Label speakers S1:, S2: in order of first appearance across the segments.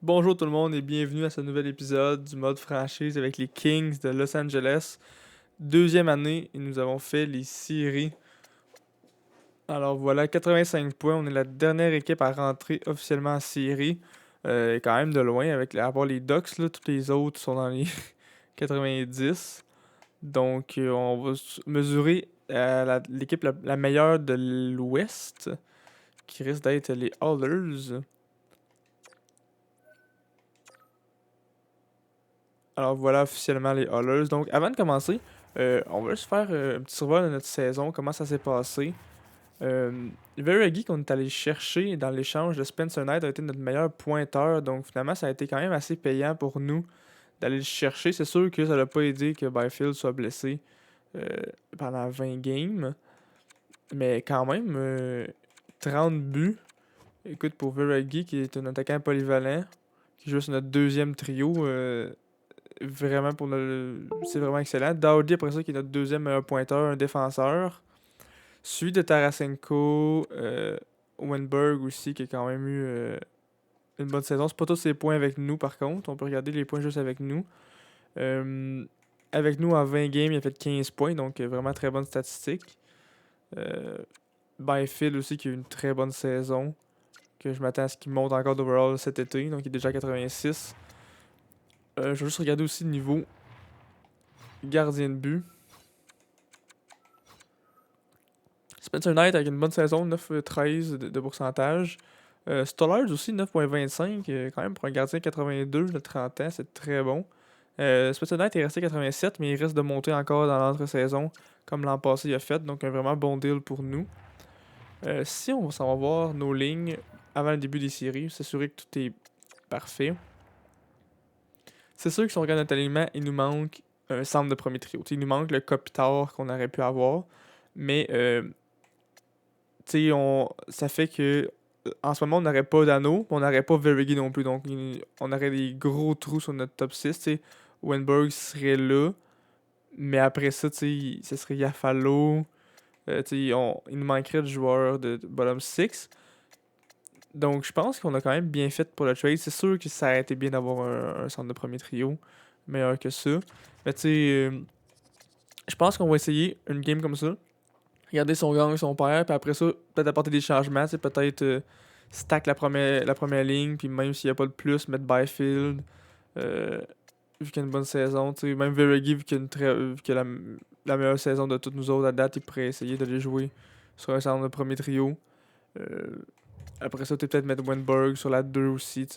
S1: Bonjour tout le monde et bienvenue à ce nouvel épisode du mode franchise avec les Kings de Los Angeles. Deuxième année et nous avons fait les séries. Alors voilà, 85 points. On est la dernière équipe à rentrer officiellement en série. Quand même de loin, à part les Ducks, là, tous les autres sont dans les 90. Donc on va mesurer l'équipe la meilleure de l'Ouest, qui risque d'être les Oilers. Alors voilà officiellement les Oilers. Donc avant de commencer, on va juste faire un petit survol de notre saison, comment ça s'est passé. Veregi qu'on est allé chercher dans l'échange de Spencer Knight a été notre meilleur pointeur, donc finalement ça a été quand même assez payant pour nous d'aller le chercher. C'est sûr que ça n'a pas aidé que Byfield soit blessé euh, pendant 20 games, mais quand même 30 buts. Écoute, pour Veregi qui est un attaquant polyvalent, qui joue sur notre deuxième trio, vraiment c'est vraiment excellent. Dowdy après ça qui est notre deuxième meilleur pointeur, un défenseur. Suivi de Tarasenko, Wenberg aussi qui a quand même eu une bonne saison. C'est pas tous ses points avec nous par contre. On peut regarder les points juste avec nous. Euh, Avec nous en 20 games, il a fait 15 points, donc vraiment très bonne statistique. Euh, Byfield aussi qui a eu une très bonne saison. Que je m'attends à ce qu'il monte encore d'overall cet été, donc il est déjà à 86. Je vais juste regarder aussi le niveau gardien de but. Spencer Knight avec une bonne saison, 9,13 de pourcentage. Stollard aussi, 9,25. Quand même, pour un gardien de 82 de 30 ans, c'est très bon. Spencer Knight est resté 87, mais il risque de monter encore dans l'entre-saison, comme l'an passé il a fait. Donc, un vraiment bon deal pour nous. Si on s'en va voir nos lignes avant le début des séries, s'assurer que tout est parfait. C'est sûr que si on regarde notre alignement, il nous manque un centre de premier trio. T'sais, il nous manque le Kopitar qu'on aurait pu avoir. Mais ça fait que en ce moment, on n'aurait pas d'anneau, mais on n'aurait pas Verigi non plus. Donc, on aurait des gros trous sur notre top 6. Wenberg serait là, mais après ça, ce serait Yafalo. Il nous manquerait de joueurs de bottom 6. Donc, je pense qu'on a quand même bien fait pour le trade. C'est sûr que ça aurait été bien d'avoir un centre de premier trio meilleur que ça. Mais je pense qu'on va essayer une game comme ça. Regarder son gang, son père, puis après ça, peut-être apporter des changements, peut-être stack la première ligne, puis même s'il n'y a pas de plus, mettre Byfield, euh, vu qu'il a une bonne saison, même Veregi, vu qu'il a la meilleure saison de toutes nous autres à date, il pourrait essayer d'aller jouer sur un centre de premier trio. Euh, Après ça, peut-être mettre Wenberg sur la 2 aussi,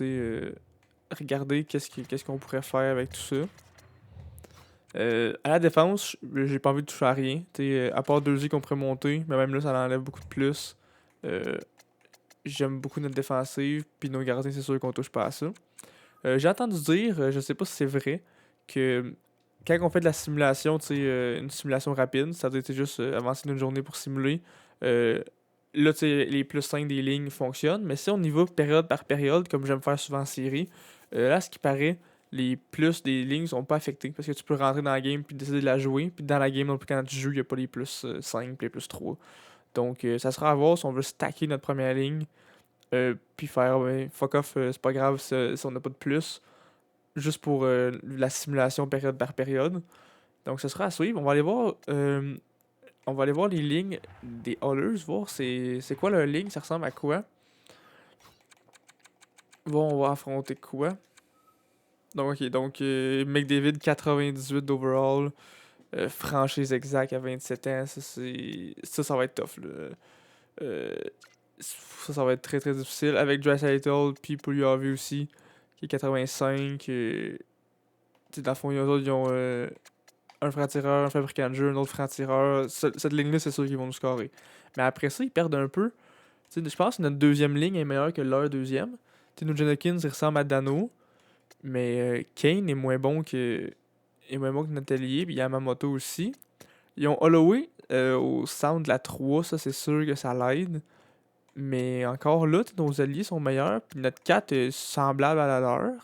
S1: regarder qu'est-ce qu'on pourrait faire avec tout ça. À la défense, j'ai pas envie de toucher à rien. À part 2 qu'on pourrait monter, mais même là, ça enlève beaucoup de plus. Euh, J'aime beaucoup notre défensive, puis nos gardiens, c'est sûr qu'on touche pas à ça. J'ai entendu dire, je sais pas si c'est vrai, que quand on fait de la simulation, une simulation rapide, c'est-à-dire juste avancer d'une journée pour simuler, euh, là, les plus 5 des lignes fonctionnent, mais si on y va période par période, comme j'aime faire souvent en série, là, ce qui paraît, les plus des lignes sont pas affectés, parce que tu peux rentrer dans la game puis décider de la jouer, puis dans la game, non plus, quand tu joues, il n'y a pas les plus 5 puis les plus 3. Donc, ça sera à voir si on veut stacker notre première ligne, puis faire, ouais, fuck off, c'est pas grave si on n'a pas de plus, juste pour la simulation période par période. Donc, ce sera à suivre. On va aller voir les lignes des Oilers, voir c'est quoi leur ligne, ça ressemble à quoi. Voir on va affronter quoi. Donc, ok, donc McDavid 98 d'overall, franchise exact à 27 ans, ça va être tough, là. Euh, ça va être très très difficile. Avec Draisaitl, puis Puljuarvi aussi, qui est 85. Dans le fond, eux autres, ils ont un franc-tireur, un fabricant de jeu, un autre franc-tireur. Cette ligne-là, c'est sûr qu'ils vont nous scorer. Mais après ça, ils perdent un peu. Je pense que notre deuxième ligne est meilleure que leur deuxième. Nugent Hopkins, il ressemble à Dano. Mais Kane est moins bon que notre allié. Puis Yamamoto aussi. Ils ont Holloway au centre de la 3. Ça, c'est sûr que ça l'aide. Mais encore là, nos alliés sont meilleurs. Puis notre 4 est semblable à la leur.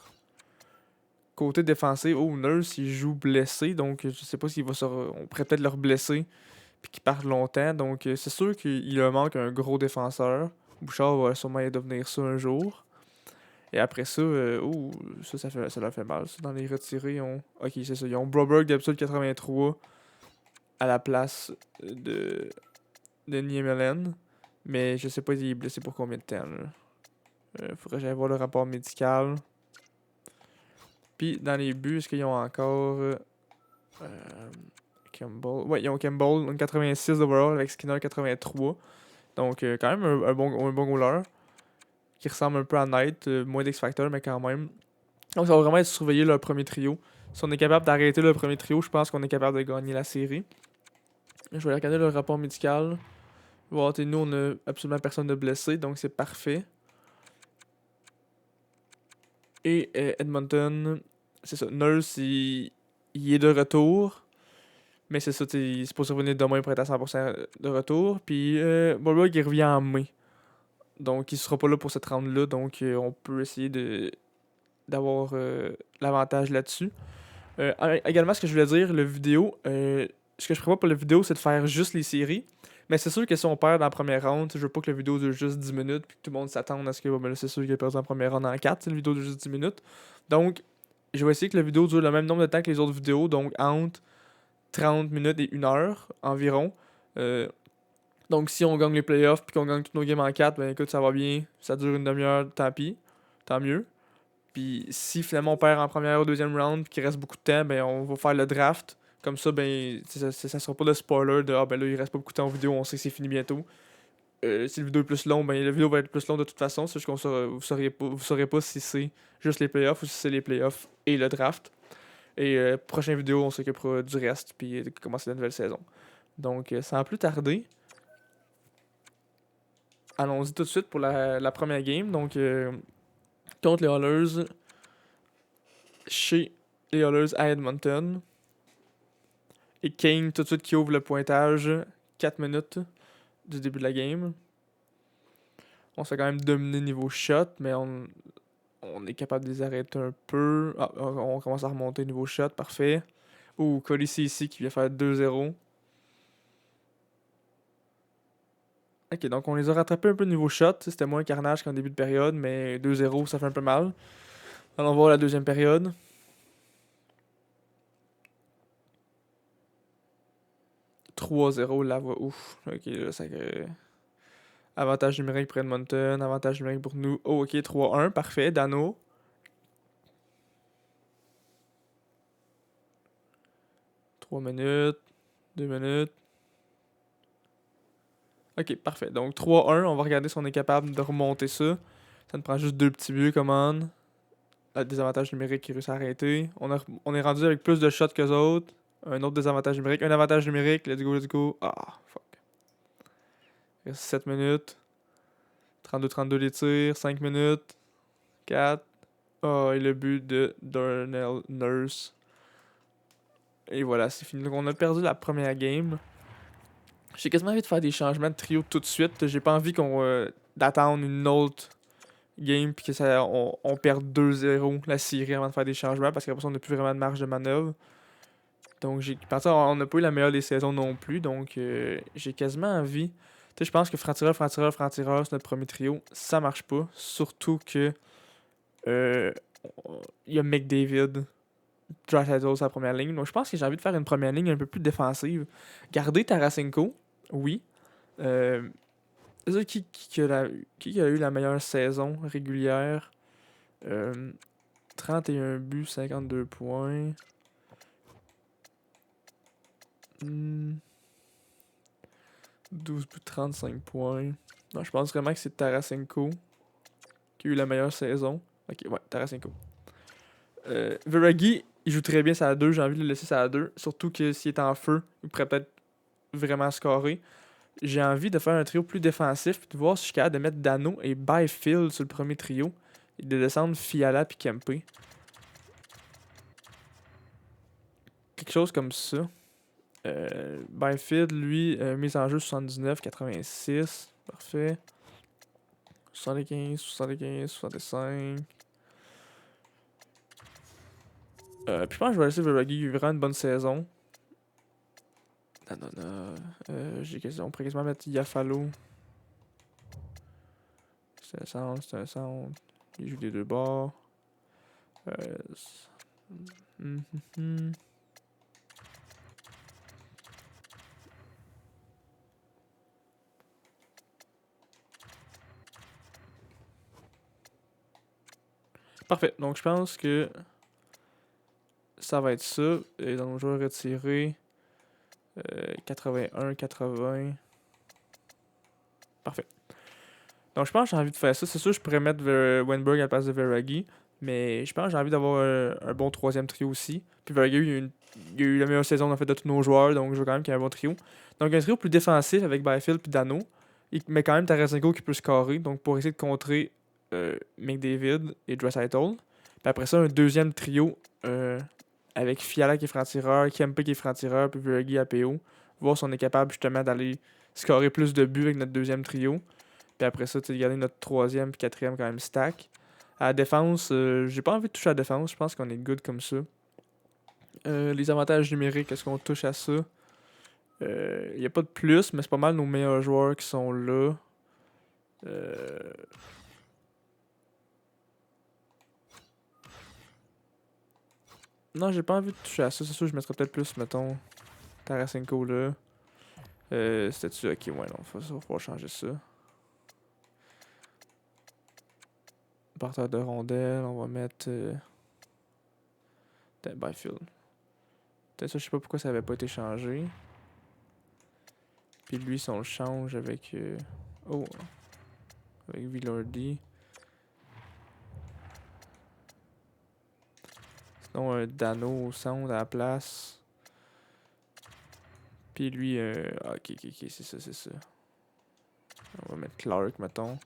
S1: Côté défensif, oh, Nurse, il joue blessé. Donc, je sais pas s'il va se. On pourrait peut-être le blesser. Puis qu'il parte longtemps. Donc, c'est sûr qu'il leur manque un gros défenseur. Bouchard va sûrement devenir ça un jour. Et après ça, ça leur fait mal. Ça. Dans les retirés, ils ont. Ok, c'est ça. Ils ont Broberg d'habitude 83 à la place de Niemelen. Mais je sais pas, il est blessé pour combien de temps. Faudrait que j'aille voir le rapport médical. Puis dans les buts, est-ce qu'ils ont encore. Campbell. Ouais, ils ont Campbell, donc 86 overall avec Skinner 83. Donc quand même un bon goaler. Qui ressemble un peu à Knight, moins d'X-Factor, mais quand même. Donc ça va vraiment être surveiller leur premier trio. Si on est capable d'arrêter le premier trio, je pense qu'on est capable de gagner la série. Je vais regarder le rapport médical. Voir, nous, on a absolument personne de blessé, donc c'est parfait. Et Edmonton, c'est ça. Nurse, il est de retour. Mais c'est ça, il est supposé revenir demain pour être à 100% de retour. Puis Bulldog, il revient en mai. Donc il sera pas là pour cette round-là. Donc on peut essayer d'avoir l'avantage là-dessus. Également, ce que je voulais dire, le vidéo, ce que je prévois pour la vidéo, c'est de faire juste les séries. Mais c'est sûr que si on perd dans la première round, je veux pas que la vidéo dure juste 10 minutes puis que tout le monde s'attende à ce que c'est sûr qu'il a perdu en première round en 4, c'est une vidéo de juste 10 minutes. Donc, je vais essayer que la vidéo dure le même nombre de temps que les autres vidéos, donc entre 30 minutes et 1 heure environ. Donc, si on gagne les playoffs puis qu'on gagne tous nos games en 4, ben écoute, ça va bien, ça dure une demi-heure, tant pis, tant mieux. Puis si finalement on perd en première ou deuxième round puis qu'il reste beaucoup de temps, ben on va faire le draft. Comme ça, ben ça sera pas le spoiler de ben là il reste pas beaucoup de temps en vidéo, on sait que c'est fini bientôt. Si le vidéo est plus long, ben la vidéo va être plus longue de toute façon. C'est juste qu'on vous saurez pas si c'est juste les playoffs ou si c'est les playoffs et le draft. Et prochaine vidéo, on s'occupera du reste puis de commencer la nouvelle saison. Donc sans plus tarder, allons-y tout de suite pour la première game. Donc contre les Oilers, chez les Oilers à Edmonton. Et Kane tout de suite qui ouvre le pointage 4 minutes du début de la game. On s'est quand même dominé niveau shot, mais on est capable de les arrêter un peu. Ah, on commence à remonter niveau shot, parfait. Ouh, Cody ici qui vient faire 2-0. Ok, donc on les a rattrapés un peu niveau shot. C'était moins carnage qu'en début de période, mais 2-0, ça fait un peu mal. Allons voir la deuxième période. « 3-0, la voix. Ouf. Ok, là, ça. Avantage numérique pour Edmonton, avantage numérique pour nous. Oh, ok, 3-1, parfait. Dano. Trois minutes, 2 minutes. Ok, parfait. Donc 3-1, on va regarder si on est capable de remonter ça. Ça nous prend juste 2 petits buts, commande. Désavantage numérique qui réussit à arrêter. On est rendu avec plus de shots que les autres. Un autre désavantage numérique. Un avantage numérique. Let's go, let's go. Ah, fuck. Il reste 7 minutes. 32-32 les tirs. 5 minutes. 4. Ah, et le but de Darnell Nurse. Et voilà, c'est fini. Donc on a perdu la première game. J'ai quasiment envie de faire des changements de trio tout de suite. J'ai pas envie d'attendre une autre game puis que on perd 2-0 la série avant de faire des changements parce qu'après ça on n'a plus vraiment de marge de manœuvre. Donc on n'a pas eu la meilleure des saisons non plus. Donc j'ai quasiment envie. Tu sais, je pense que franc-tireur, c'est notre premier trio. Ça marche pas. Surtout que euh, il y a McDavid, Josh Adams à la première ligne. Donc je pense que j'ai envie de faire une première ligne un peu plus défensive. Garder Tarasenko, oui. Euh, qui a eu la meilleure saison régulière? 31 buts, 52 points. 12 buts, 35 points. Non, je pense vraiment que c'est Tarasenko qui a eu la meilleure saison. Ok, ouais, Tarasenko. Viragi, il joue très bien ça à 2. J'ai envie de le laisser ça à 2. Surtout que s'il est en feu, il pourrait peut-être vraiment scorer. J'ai envie de faire un trio plus défensif, puis de voir si je suis capable de mettre Dano et Byfield sur le premier trio, et de descendre Fiala puis Kempe. Quelque chose comme ça. Byfield, lui, mise en jeu 79, 86, parfait. 75, 75, 65. Puis je pense que je vais laisser Viragi, il a vraiment une bonne saison. Non. On pourrait quasiment mettre Yafalo. C'est un sound. Il joue des deux bords. Hum, hum, hum. Parfait. Donc, je pense que ça va être ça. Et donc, je vais retirer 81, 80. Parfait. Donc, je pense que j'ai envie de faire ça. C'est sûr, je pourrais mettre Wenberg à la place de Veragi. Mais je pense que j'ai envie d'avoir un bon troisième trio aussi. Puis Veragi, il a eu la meilleure saison en fait, de tous nos joueurs. Donc, je veux quand même qu'il y ait un bon trio. Donc, un trio plus défensif avec Byfield puis Dano. Mais quand même Tarasenko qui peut scorer. Donc, pour essayer de contrer McDavid et Draisaitl. Puis après ça, un deuxième trio avec Fiala qui est franc-tireur, Kempe qui est franc-tireur, puis Veragi à PO. Voir si on est capable justement d'aller scorer plus de buts avec notre deuxième trio. Puis après ça, tu sais, garder notre troisième puis quatrième quand même stack. À la défense, j'ai pas envie de toucher à la défense. Je pense qu'on est good comme ça. Les avantages numériques, est-ce qu'on touche à ça? Il n'y a pas de plus, mais c'est pas mal nos meilleurs joueurs qui sont là. Non, j'ai pas envie de toucher à ça. C'est sûr, je mettrais peut-être plus, mettons, Tarasenko là. C'était-tu? Ok, ouais, non, il va falloir changer ça. Parteur de rondelle, on va mettre Byfield. Peut-être ça, je sais pas pourquoi ça avait pas été changé. Puis lui, si on le change avec. Avec Villardy. Sinon, un Dano au centre à la place. Puis lui, ok, c'est ça, c'est ça. On va mettre Clark, mettons.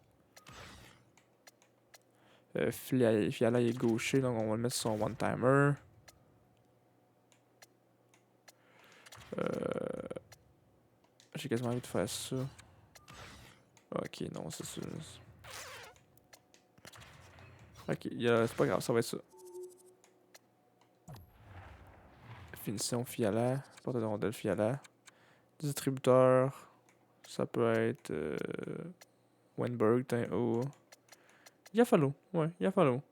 S1: Fiala il est gaucher, donc on va le mettre sur son one-timer. J'ai quasiment envie de faire ça. Ok, non, c'est ça. Ok, c'est pas grave, ça va être ça. Finition Fiala, porte de rondelle Fiala. Distributeur, ça peut être Wenberg, Yafalo, ouais, Yafalo.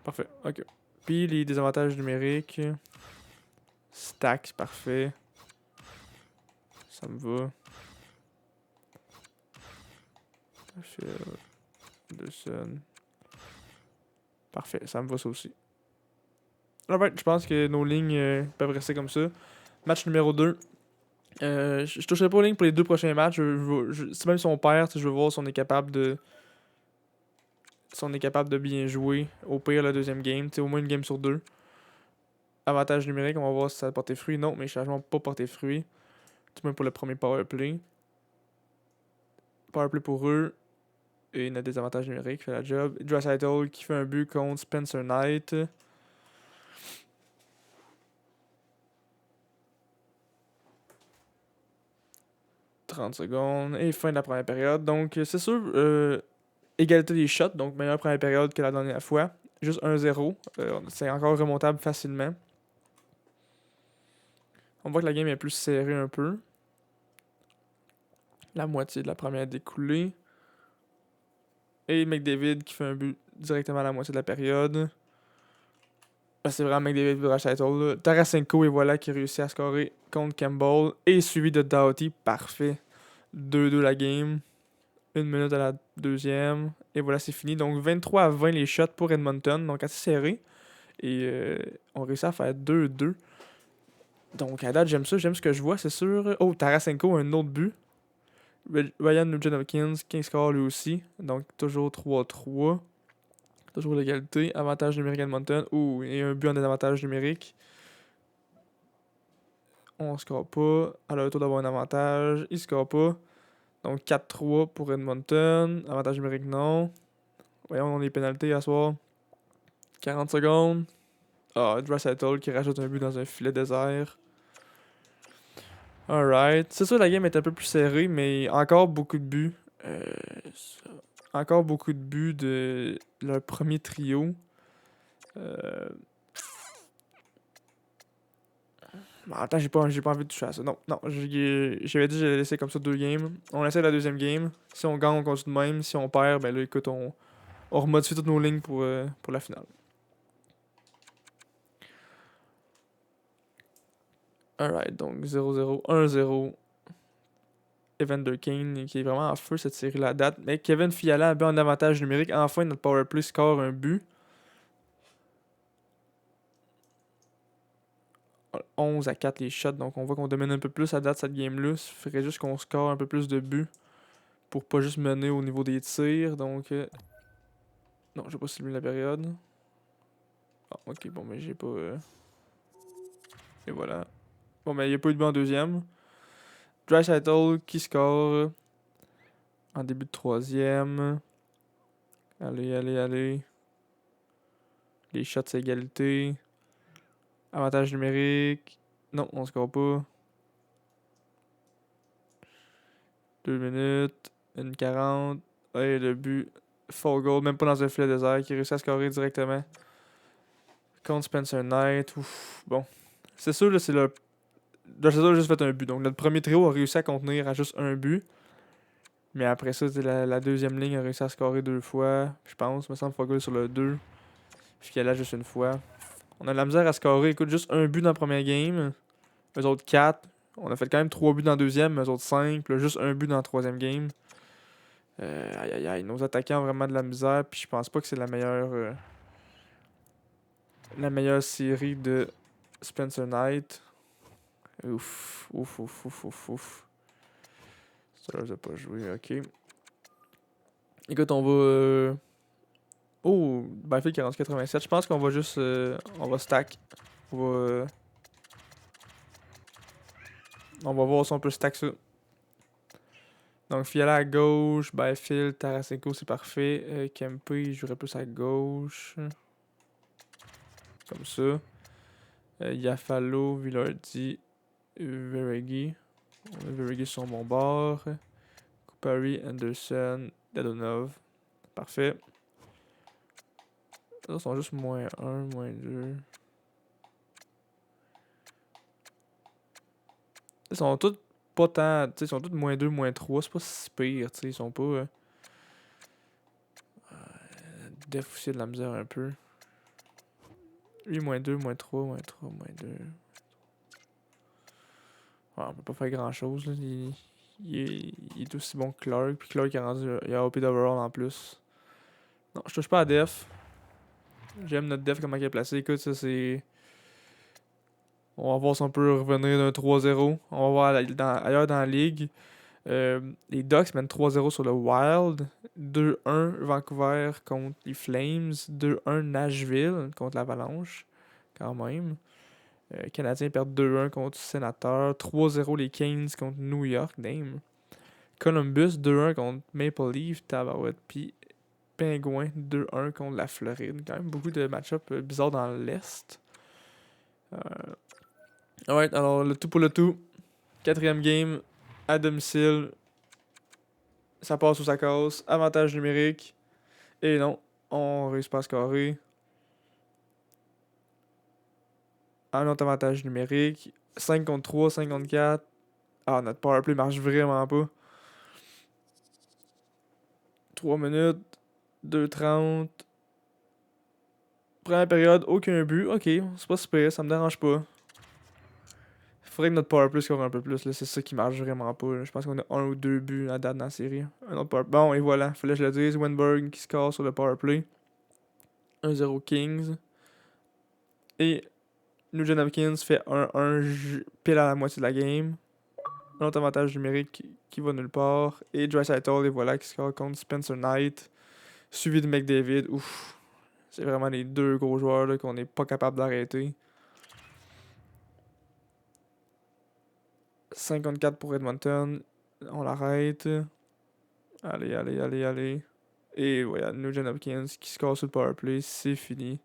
S1: Parfait, ok. Puis les désavantages numériques. Stack, parfait. Ça me va. Anderson. Parfait, ça me va ça aussi. Alright, je pense que nos lignes peuvent rester comme ça. Match numéro 2. Je toucherai pas aux lignes pour les 2 prochains matchs. Même si on perd, je veux voir si on est capable de. Si on est capable de bien jouer. Au pire, la deuxième game. Au moins une game sur 2. Avantage numérique, on va voir si ça a porté fruit. Non, mes changements n'ont pas porté fruit. Tout même pour le premier powerplay. Powerplay pour eux. Et il a des avantages numériques, fait la job. Draisaitl qui fait un but contre Spencer Knight. « 30 secondes. Et fin de la première période. Donc, c'est sûr, égalité des shots. Donc, meilleure première période que la dernière fois. Juste 1-0. C'est encore remontable facilement. On voit que la game est plus serrée un peu. La moitié de la première découlée. Et McDavid qui fait un but directement à la moitié de la période. C'est vraiment McDavid et Draisaitl. Tarasenko et voilà qui réussit à scorer contre Campbell. Et suivi de Doughty. Parfait. 2-2 la game. 1 minute à la deuxième. Et voilà, c'est fini. Donc 23-20 les shots pour Edmonton. Donc assez serré. Et on réussit à faire 2-2. Donc à date, j'aime ça. J'aime ce que je vois, c'est sûr. Oh, Tarasenko, un autre but. Ryan Nugent-Hopkins, qui score lui aussi. Donc toujours 3-3. Toujours l'égalité. Avantage numérique Edmonton. Ouh, et un but en désavantage numérique. On score pas. À leur tour d'avoir un avantage. Il score pas. Donc 4-3 pour Edmonton. Avantage numérique, non. Voyons, on a des pénalités à soir. 40 secondes. Ah, Draisaitl qui rajoute un but dans un filet désert. Alright. C'est sûr, la game est un peu plus serrée, mais encore beaucoup de buts. Encore beaucoup de buts de leur premier trio. Attends, j'ai pas envie de toucher à ça. Non, j'avais dit que j'allais laisser comme ça 2 games. On essaie la deuxième game. Si on gagne, on continue de même. Si on perd, ben là, écoute, on on remodifie toutes nos lignes pour la finale. Alright, donc 0-0, 1-0. Evander Kane qui est vraiment en feu cette série-là à date. Mais Kevin Fiala a bien en avantage numérique. Enfin, notre powerplay score un but. 11-4 les shots, donc on voit qu'on domine un peu plus à date cette game-là. Ça ferait juste qu'on score un peu plus de buts pour pas juste mener au niveau des tirs. Donc, non, j'ai pas souligné la période. Ah, ok, bon, mais j'ai pas. Et voilà. Bon, mais il n'y a pas eu de but en deuxième. Draisaitl qui score en début de troisième. Allez, allez, allez. Les shots, c'est égalité. Avantage numérique. Non, on score pas. 2 minutes. 1:40. Et le but. 4 goal, même pas dans un filet désert, qui réussit à scorer directement. Contre Spencer Knight. Ouf. Bon. C'est sûr, là, c'est le. Draisaitl a juste fait un but. Donc, notre premier trio a réussi à contenir à juste un but. Mais après ça, la deuxième ligne a réussi à scorer 2 fois. Je pense. Il me semble 4 goals sur le 2. Puis qu'elle a juste une fois. On a de la misère à scorer. Écoute, juste un but dans la première game. Eux autres 4. On a fait quand même 3 buts dans la deuxième. Eux autres 5. Puis là, juste un but dans la troisième game. Aïe aïe aïe. Nos attaquants ont vraiment de la misère. Puis je pense pas que c'est la meilleure série de Spencer Knight. Ouf. Ouf, ouf, ouf, ouf, ouf. Ça, je vais pas jouer. Ok. Écoute, on va. Oh, Battlefield 4087. Je pense qu'on va juste. On va stack. On va voir si on peut stack ça. Donc, Fiala à gauche, Byfield, Tarasenko, c'est parfait. Kempe, il jouerait plus à gauche. Comme ça. Yafalo, Villardi, Veregi. On a Veregi sur mon bord. Kupari, Anderson, Dadonov. Parfait. Là, ils sont juste -1, -2. Ils sont tous pas tant. Ils sont tous -2, -3. C'est pas si pire. Ils sont pas. Def aussi de la misère un peu. Lui, -2, -3, -3, -2. Ouais, on peut pas faire grand chose. Là. Il est aussi bon que Clark. Puis Clark il a OP d'overall en plus. Non, je touche pas à Def. J'aime notre Def comment il est placé. Écoute, ça c'est. On va voir si on peut revenir d'un 3-0. On va voir ailleurs dans la ligue. Les Ducks mènent 3-0 sur le Wild. 2-1 Vancouver contre les Flames. 2-1 Nashville contre l'Avalanche. Quand même. Canadiens perdent 2-1 contre Sénateur. 3-0 les Canes contre New York. Damn. Columbus 2-1 contre Maple Leaf. Tabarouette. Puis Pingouin 2-1 contre la Floride. Quand même beaucoup de match-up bizarres dans l'Est. Alright, alors le tout pour le tout. 4e game. À domicile. Ça passe ou ça casse. Avantage numérique. Et non, on réussit pas à scorer. Un autre avantage numérique. 5 contre 3, 5 contre 4. Ah, notre powerplay marche vraiment pas. 3 minutes. 2:30. Première période, aucun but. Ok, c'est pas super, ça me dérange pas. Faudrait que notre powerplay score un peu plus. Là. C'est ça qui marche vraiment pas. Là. Je pense qu'on a 1 ou 2 buts à date dans la série. Un autre Bon, et voilà. Fallait que je le dise. Wenberg qui score sur le powerplay. 1-0 Kings. Et Nugent Hopkins fait 1-1 pile à la moitié de la game. Un autre avantage numérique qui va nulle part. Et Draisaitl, et voilà, qui score contre Spencer Knight. Suivi de McDavid. Ouf. C'est vraiment les deux gros joueurs là, qu'on n'est pas capable d'arrêter. 54 pour Edmonton. On l'arrête. Allez, allez, allez, allez. Et voilà, Nugent Hopkins qui score sur le powerplay. C'est fini.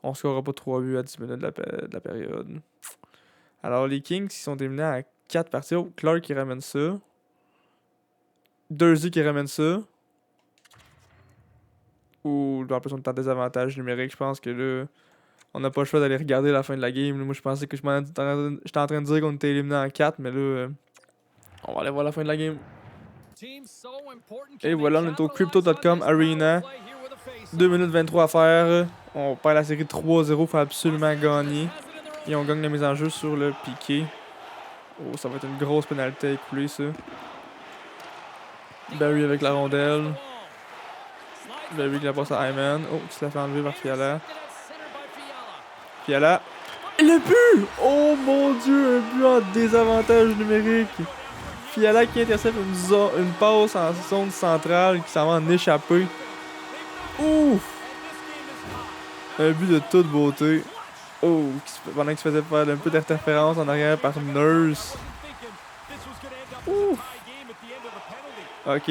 S1: On ne scorera pas 3 buts à 10 minutes de la période. Alors, les Kings qui sont éliminés à 4 parties. Oh, Clark qui ramène ça. Dursey qui ramène ça. Ou en plus, on est en désavantage numérique. Je pense que là, on n'a pas le choix d'aller regarder la fin de la game. Moi, je pensais que j'étais en train de dire qu'on était éliminé en 4, mais là, on va aller voir la fin de la game. Et voilà, on est au Crypto.com Arena. 2 minutes 23 à faire. On perd la série 3-0, faut absolument gagner. Et on gagne la mise en jeu sur le piqué. Oh, ça va être une grosse pénalité à écouler, ça. Barry avec la rondelle. Barry qui la passe à Hyman. Oh, qui se la fait enlever par Fiala. Fiala. Le but! Oh mon dieu, un but en désavantage numérique. Fiala qui intercepte une passe en zone centrale qui s'en va en échappée. Ouf! Un but de toute beauté. Oh, pendant qu'il se faisait faire un peu d'interférence en arrière par Nurse. Ouf! Ok.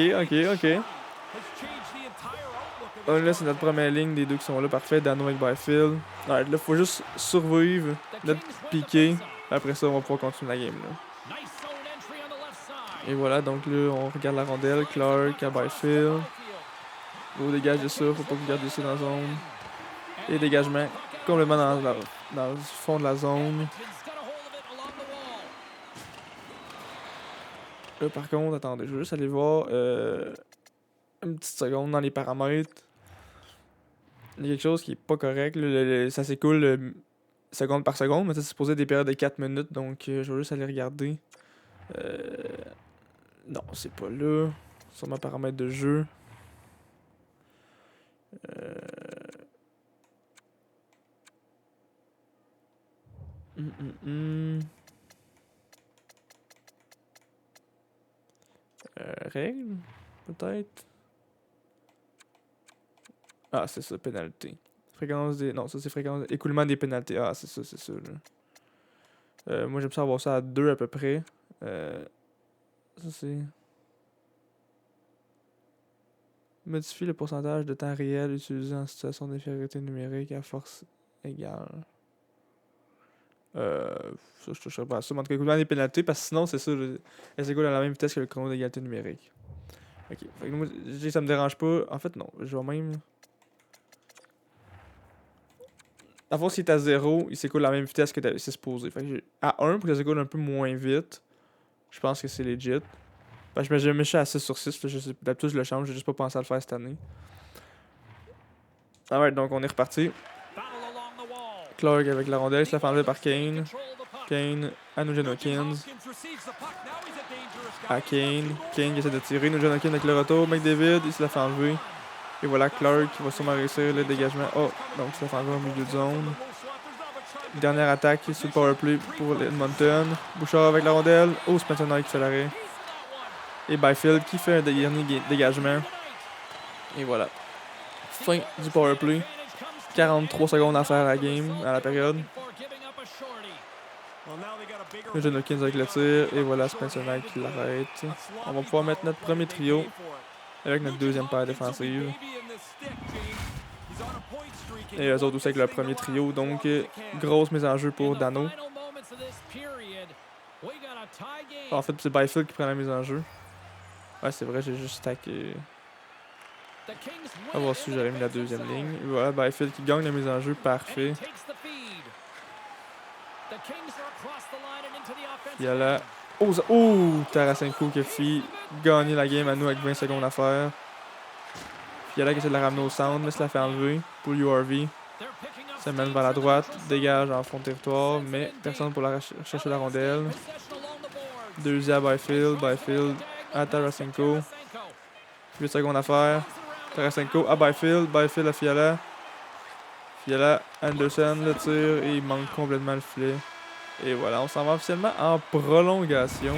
S1: Là, c'est notre première ligne des deux qui sont là. Parfait. Dano avec Byfield. Alright, là, faut juste survivre notre piqué. Après ça, on va pouvoir continuer la game. Là. Et voilà, donc là, on regarde la rondelle. Clark à Byfield. Go, dégage de ça. Faut pas que garder ça dans la zone. Et dégagement complètement dans le fond de la zone. Là, par contre, attendez, je veux juste aller voir une petite seconde dans les paramètres. Il y a quelque chose qui est pas correct. Là, ça s'écoule seconde par seconde, mais ça c'est supposé être des périodes de 4 minutes, donc je vais juste aller regarder. Non, c'est pas là. Sur ma paramètre de jeu. Règle, peut-être. Ah, c'est ça, pénalité. Fréquence des. Non, ça c'est fréquence. Écoulement des pénalités. Ah, c'est ça, là. Moi j'aime ça avoir ça à 2 à peu près. Ça c'est. Modifie le pourcentage de temps réel utilisé en situation d'infériorité numérique à force égale. Ça, je toucherai pas à ça. Mais en tout cas, écoulement des pénalités, parce que sinon, c'est ça. Elle s'écoule à la même vitesse que le chrono d'égalité numérique. Ok. Fait que moi, je dis ça me dérange pas. En fait, non. Je vais même. À fond, s'il est à 0, il s'écoule à la même vitesse que c'est supposé. Fait que à 1, pour qu'il s'écoule un peu moins vite, je pense que c'est legit. Parce que je me suis à 6 sur 6. D'habitude, je le change. J'ai juste pas pensé à le faire cette année. Alright, donc on est reparti. Clark avec la rondelle, il se la fait enlever par Kane. Kane à Nugent Hopkins. À Kane. Kane qui essaie de tirer. Nugent Hopkins avec le retour. McDavid, il se la fait enlever. Et voilà Clark qui va sûrement réussir le dégagement. Oh, donc il se la fait enlever au milieu de zone. Dernière attaque sur le powerplay pour Edmonton. Bouchard avec la rondelle. Oh, Spencer Knight qui fait l'arrêt. Et Byfield qui fait un dernier dégagement. Et voilà. Fin du powerplay. 43 secondes à faire à la game, à la période. Le jeune Hawkins avec le tir. Et voilà Spencer Knight qui l'arrête. On va pouvoir mettre notre premier trio avec notre deuxième paire défensive. Et eux autres aussi avec leur premier trio. Donc, grosse mise en jeu pour Dano. En fait, c'est Byfield qui prend la mise en jeu. Ouais, c'est vrai, j'ai juste stacké. On va voir si j'aurais mis la deuxième ligne. Et voilà, Byfield qui gagne la mise en jeu. Parfait. Il y a là. Oh, Tarasenko qui a fait gagner la game à nous avec 20 secondes à faire. Il y a là qui essaie de la ramener au centre, mais se la fait enlever pour URV. Ça mène vers la droite, dégage en fond de territoire, mais personne pour la chercher la rondelle. Deuxième à Byfield, Byfield à Tarasenko. 8 secondes à faire. Tarasenko à Byfield, Byfield à Fiala. Fiala, Anderson, le tir, et il manque complètement le filet. Et voilà, on s'en va officiellement en prolongation.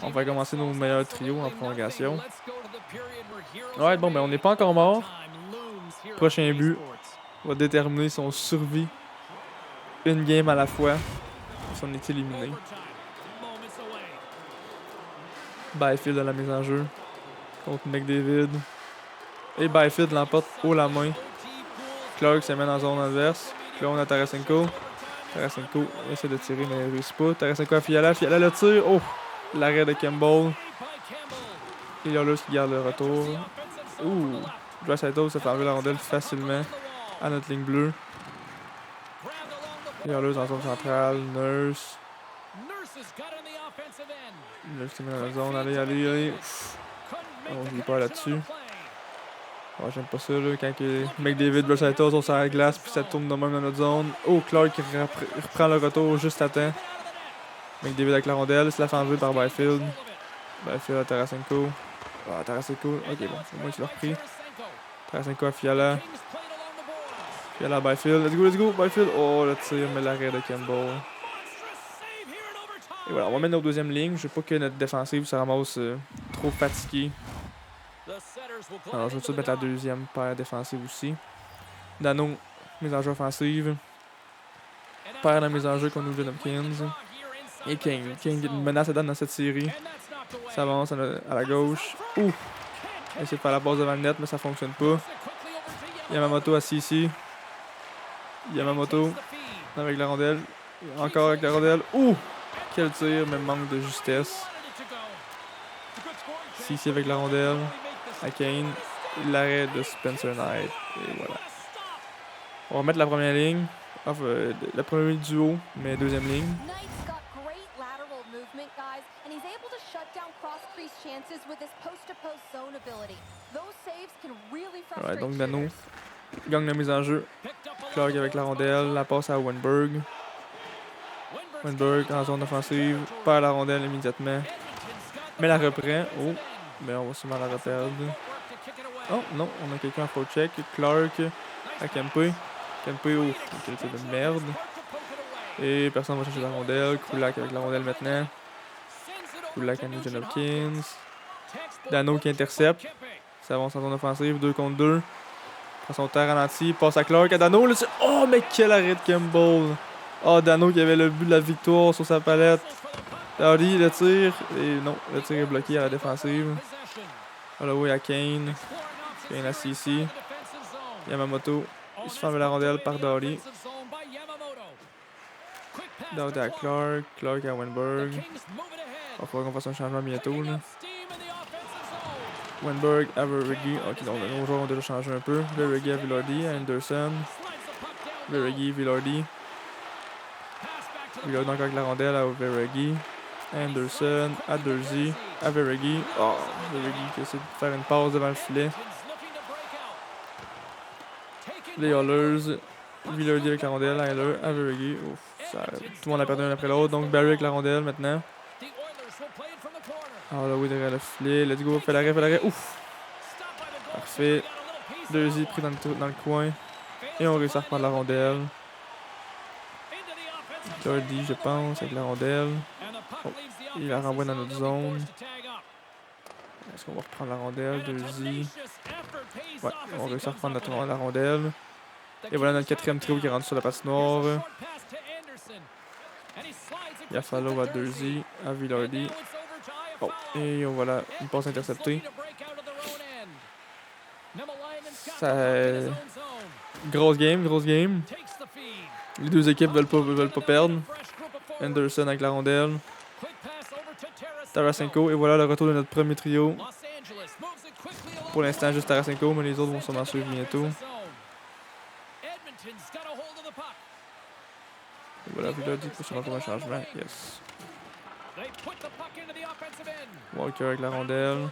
S1: On va commencer nos meilleurs trios en prolongation. Ouais, bon, ben on n'est pas encore mort. Prochain but va déterminer son survie. Une game à la fois. Si on est éliminé. Byfield à la mise en jeu. Contre McDavid. Et Byfield l'emporte haut la main. Clark se met dans la zone adverse. Là, on a Tarasenko. Tarasenko essaie de tirer, mais il réussit pas. Tarasenko à Fiala. Fiala le tire. Oh! L'arrêt de Campbell. Et là, qui garde le retour. Ouh! Draisaitl se fait enlever la rondelle facilement à notre ligne bleue. Et là, en zone centrale. Nurse. Nurse qui met dans la zone. Allez. On ne joue pas là-dessus. Oh, j'aime pas ça, là, quand que McDavid veut s'arrêter sur la glace, puis ça tourne de même dans notre zone. Oh, Clark qui reprend le retour juste à temps. McDavid avec la rondelle, c'est la fait enlever par Byfield. Byfield à Tarasenko. Ah, Tarasenko, ok, bon, au moins tu l'as repris. Tarasenko à Fiala. Fiala à Byfield, let's go, Byfield. Oh, le tir, mais l'arrêt de Campbell. Et voilà, on va mettre notre deuxième ligne. Je veux pas que notre défensive se ramasse trop fatiguée. Alors, je vais tout de mettre la deuxième paire défensive aussi. Dano, mise en jeu offensive. Paire de mise en jeu contre Nugent Hopkins. Et King. King, une menace à donne dans cette série. Ça avance à la gauche. Ouh! Essayer de faire la passe devant le net, mais ça fonctionne pas. Yamamoto assis ici. Yamamoto avec la rondelle. Encore avec la rondelle. Ouh! Quel tir, mais manque de justesse. Ici avec la rondelle. À Kane. L'arrêt de Spencer Knight. Et voilà. On va remettre la première ligne. Enfin, le premier duo, mais deuxième ligne. Ouais, donc Dano gagne la mise en jeu. Clark avec la rondelle, la passe à Wenberg. Wenberg en zone offensive, perd la rondelle immédiatement. Mais la reprend. Oh, mais on va sûrement la reperdre. Oh non, on a quelqu'un à full check. Clark à Kempe. Kempe, oh, quel type de merde. Et personne va chercher la rondelle. Kulak avec la rondelle maintenant. Kulak à Nugent Hopkins. Dano qui intercepte. Ça avance en zone offensive, 2 contre 2. Prend son terre ralenti, passe à Clark, à Dano. Là, oh, mais quel arrêt de Campbell! Oh, Dano qui avait le but de la victoire sur sa palette. Dowdy, le tir. Et non, le tir est bloqué à la défensive. Holloway à Kane. Kane assis ici. Yamamoto. Il se fait enlever la rondelle par Dowdy. Dowdy à Clark. Clark à Wenberg. Il va falloir qu'on fasse un changement bientôt. Là. Wenberg à Veregi. Ok, donc nos joueurs ont déjà changé un peu. Veregi à Villardy, à Anderson. Veregi, Villardy. Villardy encore avec la rondelle à Veregi. Anderson, à Dersey, à Veregi. Oh, Veregi qui essaie de faire une passe devant le filet. Les Oilers. Villardy avec la rondelle, à Veregi. Tout le monde a perdu un après l'autre. Donc Barry avec la rondelle maintenant. Ah là oui, derrière le filet. Let's go, fais l'arrêt. Ouf! Parfait. Dersey pris dans le coin. Et on réussit à reprendre la rondelle. Jordy, je pense, avec la rondelle. Oh, il la renvoie dans notre zone. Est-ce qu'on va reprendre la rondelle? Dersey. Ouais, on réussit à reprendre la rondelle. Et voilà notre quatrième trio qui rentre sur la patinoire. Il y a Fallow à Dersey, à Villardy. Oh, et voilà, une passe interceptée. Ça... Grosse game. Les deux équipes veulent pas perdre. Anderson avec la rondelle. Tarasenko, et voilà le retour de notre premier trio. Pour l'instant, juste Tarasenko, mais les autres vont sûrement suivre bientôt. Et voilà, Villardy pour se rendre un changement. Yes. Walker avec la rondelle.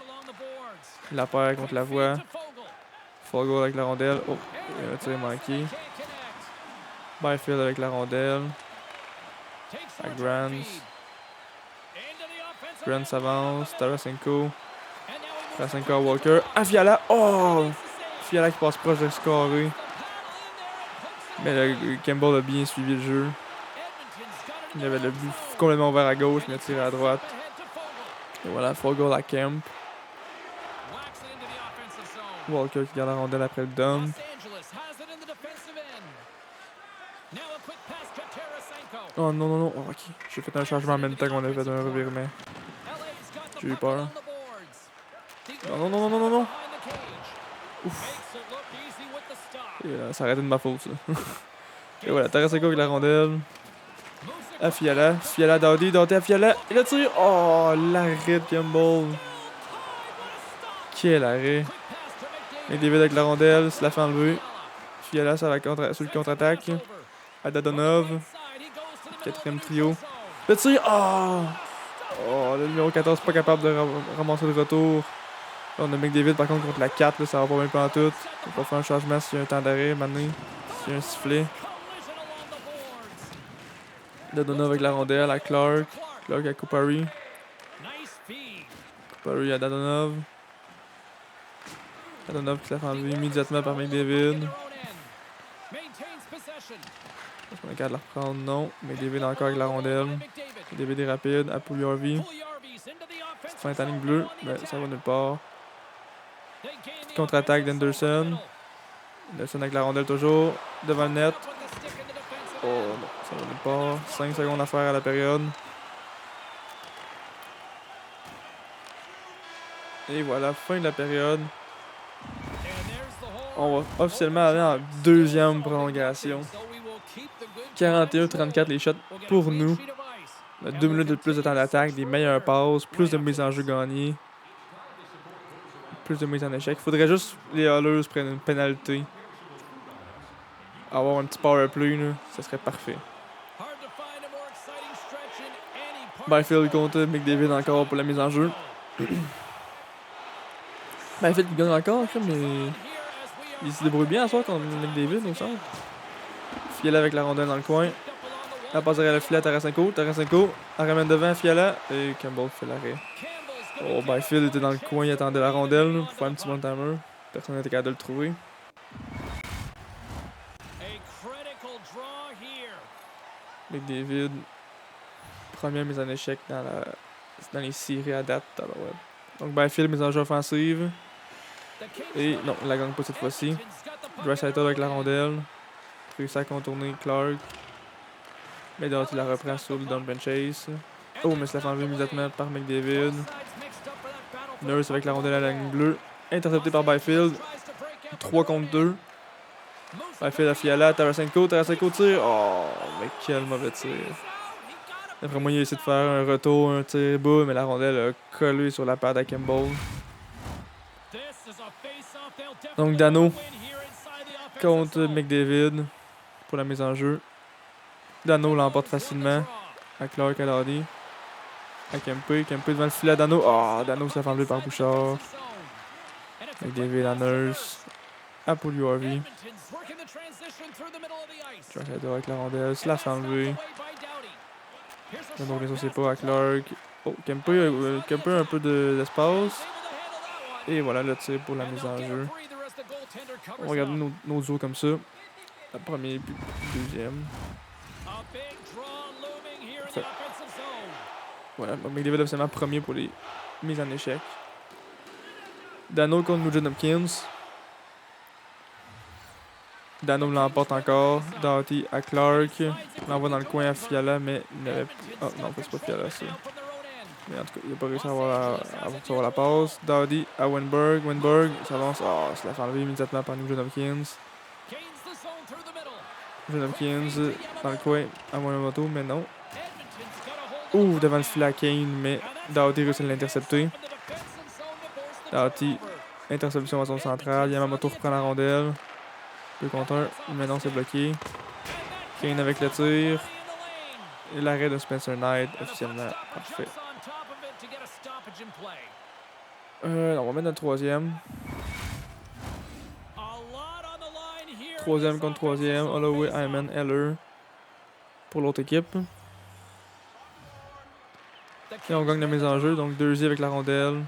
S1: La paire contre la voie. Fogle avec la rondelle. Oh, il y a un tir manqué. Byfield avec la rondelle. À Grant. Grant s'avance. Tarasenko. Tarasenko à Walker. À Fiala. Oh! Fiala qui passe proche de scorer. Mais Campbell a bien suivi le jeu. Il avait le but complètement ouvert à gauche, mais tiré à droite. Et voilà, Fogle à Kemp. Walker qui garde la rondelle après le dump. Oh non. Oh, ok. J'ai fait un changement en même temps qu'on a fait un revirement. J'ai eu peur. Non. Ouf. Et, ça a arrêté de ma faute, ça. Et voilà, Tarasenko avec la rondelle. À Fiala. Fiala, Dowdy à Fiala. Il a tiré. Oh, l'arrêt de Campbell. Quel arrêt. Et David avec la rondelle, se la fait enlever. Fiala sur le contre-attaque. À Dadonov. Quatrième trio. Le tir. Oh! Oh, le numéro 14 pas capable de ramasser le retour. Là, on a McDavid par contre contre la 4, là, ça va pas bien pantoute. On va faire un changement s'il y a un temps d'arrêt, maintenant. S'il y a un sifflet. Dadonov avec la rondelle à Clark. Clark à Kupari. Kupari à Dadonov. Dadonov qui se fait enlever immédiatement par McDavid. Est-ce qu'on est capable de la reprendre? Non. McDavid encore avec la rondelle. McDavid est rapide. À Puljujarvi. C'est fin en ligne bleue. Mais ça va nulle part. Contre-attaque d'Anderson. Anderson avec la rondelle toujours. Devant le net. Oh non, ça va nulle part. 5 secondes à faire à la période. Et voilà, fin de la période. On va officiellement aller en deuxième prolongation. 41-34 les shots pour nous. On a 2 minutes de plus de temps d'attaque, des meilleures passes, plus de mises en jeu gagnées, plus de mises en échec. Il faudrait juste les Oilers prennent une pénalité. Avoir un petit power play, là, ça serait parfait. Byfield contre McDavid encore pour la mise en jeu. Byfield qui gagne encore, mais il se débrouille bien à soir contre McDavid au centre. Fiala avec la rondelle dans le coin. La passe derrière le filet à Tarasenko. Tarasenko, elle ramène devant Fiala et Campbell fait l'arrêt. Oh, Byfield était dans le coin, il attendait la rondelle là, pour faire un petit bon timer. Personne n'était capable de le trouver. McDavid, première mise en échec dans les séries à date. Donc Byfield, mise en jeu offensive. Et non, il la gagne pas cette fois-ci. Draisaitl avec la rondelle. Réussit à contourner Clark. Mais donc il la reprend sur le dump and chase. Oh, mais ça fait enlever immédiatement par McDavid. Nurse avec la rondelle à la ligne bleue. Intercepté par Byfield. 3 contre 2. Byfield à Fiala, Tarasenko. Tarasenko tire. Oh, mais quel mauvais tir. Après moi, il a essayé de faire un retour, un tir bas, mais la rondelle a collé sur la patte à Campbell. Donc Dano contre McDavid pour la mise en jeu. Dano l'emporte facilement. À Clark, à Lodi. À Kempe. Kempe devant le filet à Dano. Oh, Dano se fait enlever par Bouchard. McDavid à Nurse. À Puljujarvi. Draisaitl avec la rondelle. Se la fait enlever. Donc, ça c'est pas à Clark. Oh, Kempe a un peu d'espace. Et voilà le tir pour la mise en jeu. On va regarder nos duos comme ça. Le premier puis le deuxième. Enfin, voilà, McDavid officiellement premier pour les mises en échec. Dano contre Nugent Hopkins. Dano l'emporte encore. Doughty à Clark. L'envoie dans le coin à Fiala, mais il n'avait pas. Oh non, c'est pas Fiala ça. Mais en tout cas, il n'a pas réussi à avoir la passe. Doughty à Wenberg. Wenberg s'avance. Oh, ça l'a fait enlever immédiatement par Nugent Hopkins. Nugent Hopkins dans le coin à Monomoto, mais non. Ouh, devant le filet à Kane, mais Doughty réussit à l'intercepter. Doughty, interception à son central. Yamamoto reprend la rondelle. 2 contre 1, mais non, c'est bloqué. Kane avec le tir. Et l'arrêt de Spencer Knight, officiellement. Parfait. On va mettre notre troisième. Troisième contre troisième. Holloway, Hyman, Eller. Pour l'autre équipe. Et on gagne la mise en jeu. Donc 2-y avec la rondelle.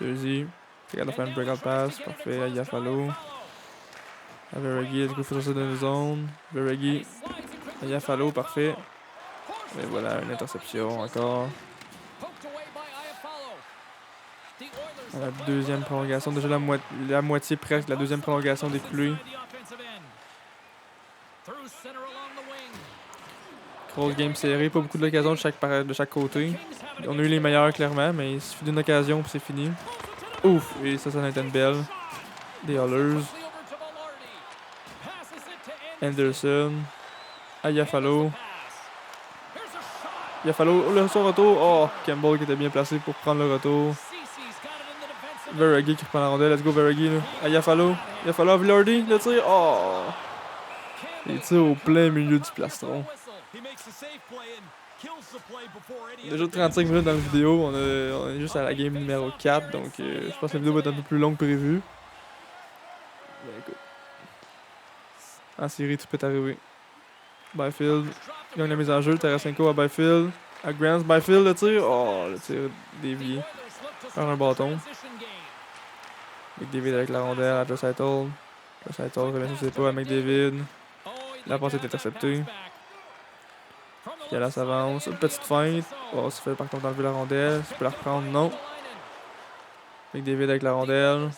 S1: 2-y. Regarde, on fait une breakout pass. Parfait. À Iafallo. À Veregi. Est-ce qu'il faut sortir de la zone? Veregi. À Iafallo. Parfait. Et voilà, une interception encore. À la deuxième prolongation. Déjà la moitié presque. La deuxième prolongation découlée. Grosse game serrée. Pas beaucoup d'occasions de chaque côté. On a eu les meilleurs clairement, mais il suffit d'une occasion puis c'est fini. Ouf! Et ça en était une belle. Des Oilers. Anderson. À Iafallo. Iafallo, son retour. Oh! Campbell qui était bien placé pour prendre le retour. Veregi qui reprend la rondelle. Let's go Veregi. À Iafallo. Iafallo à Vilardi. Le tir. Oh! Il tire au plein milieu du plastron. Déjà 35 minutes dans la vidéo, on est juste à la game numéro 4, donc je pense que la vidéo va être un peu plus longue que prévu. Mais écoute. En série, tout peut arriver. Byfield gagne la mise en jeu, Tarasenko à Byfield. À Grants, Byfield le tir. Oh, le tir dévié. Par un bâton. McDavid avec la rondelle à Draisaitl. Draisaitl revient sur ses pas à McDavid. La passe est interceptée. Fiala s'avance. Une petite feinte. Oh, ça fait par contre enlever la rondelle. Tu peux la reprendre, non. McDavid avec la rondelle.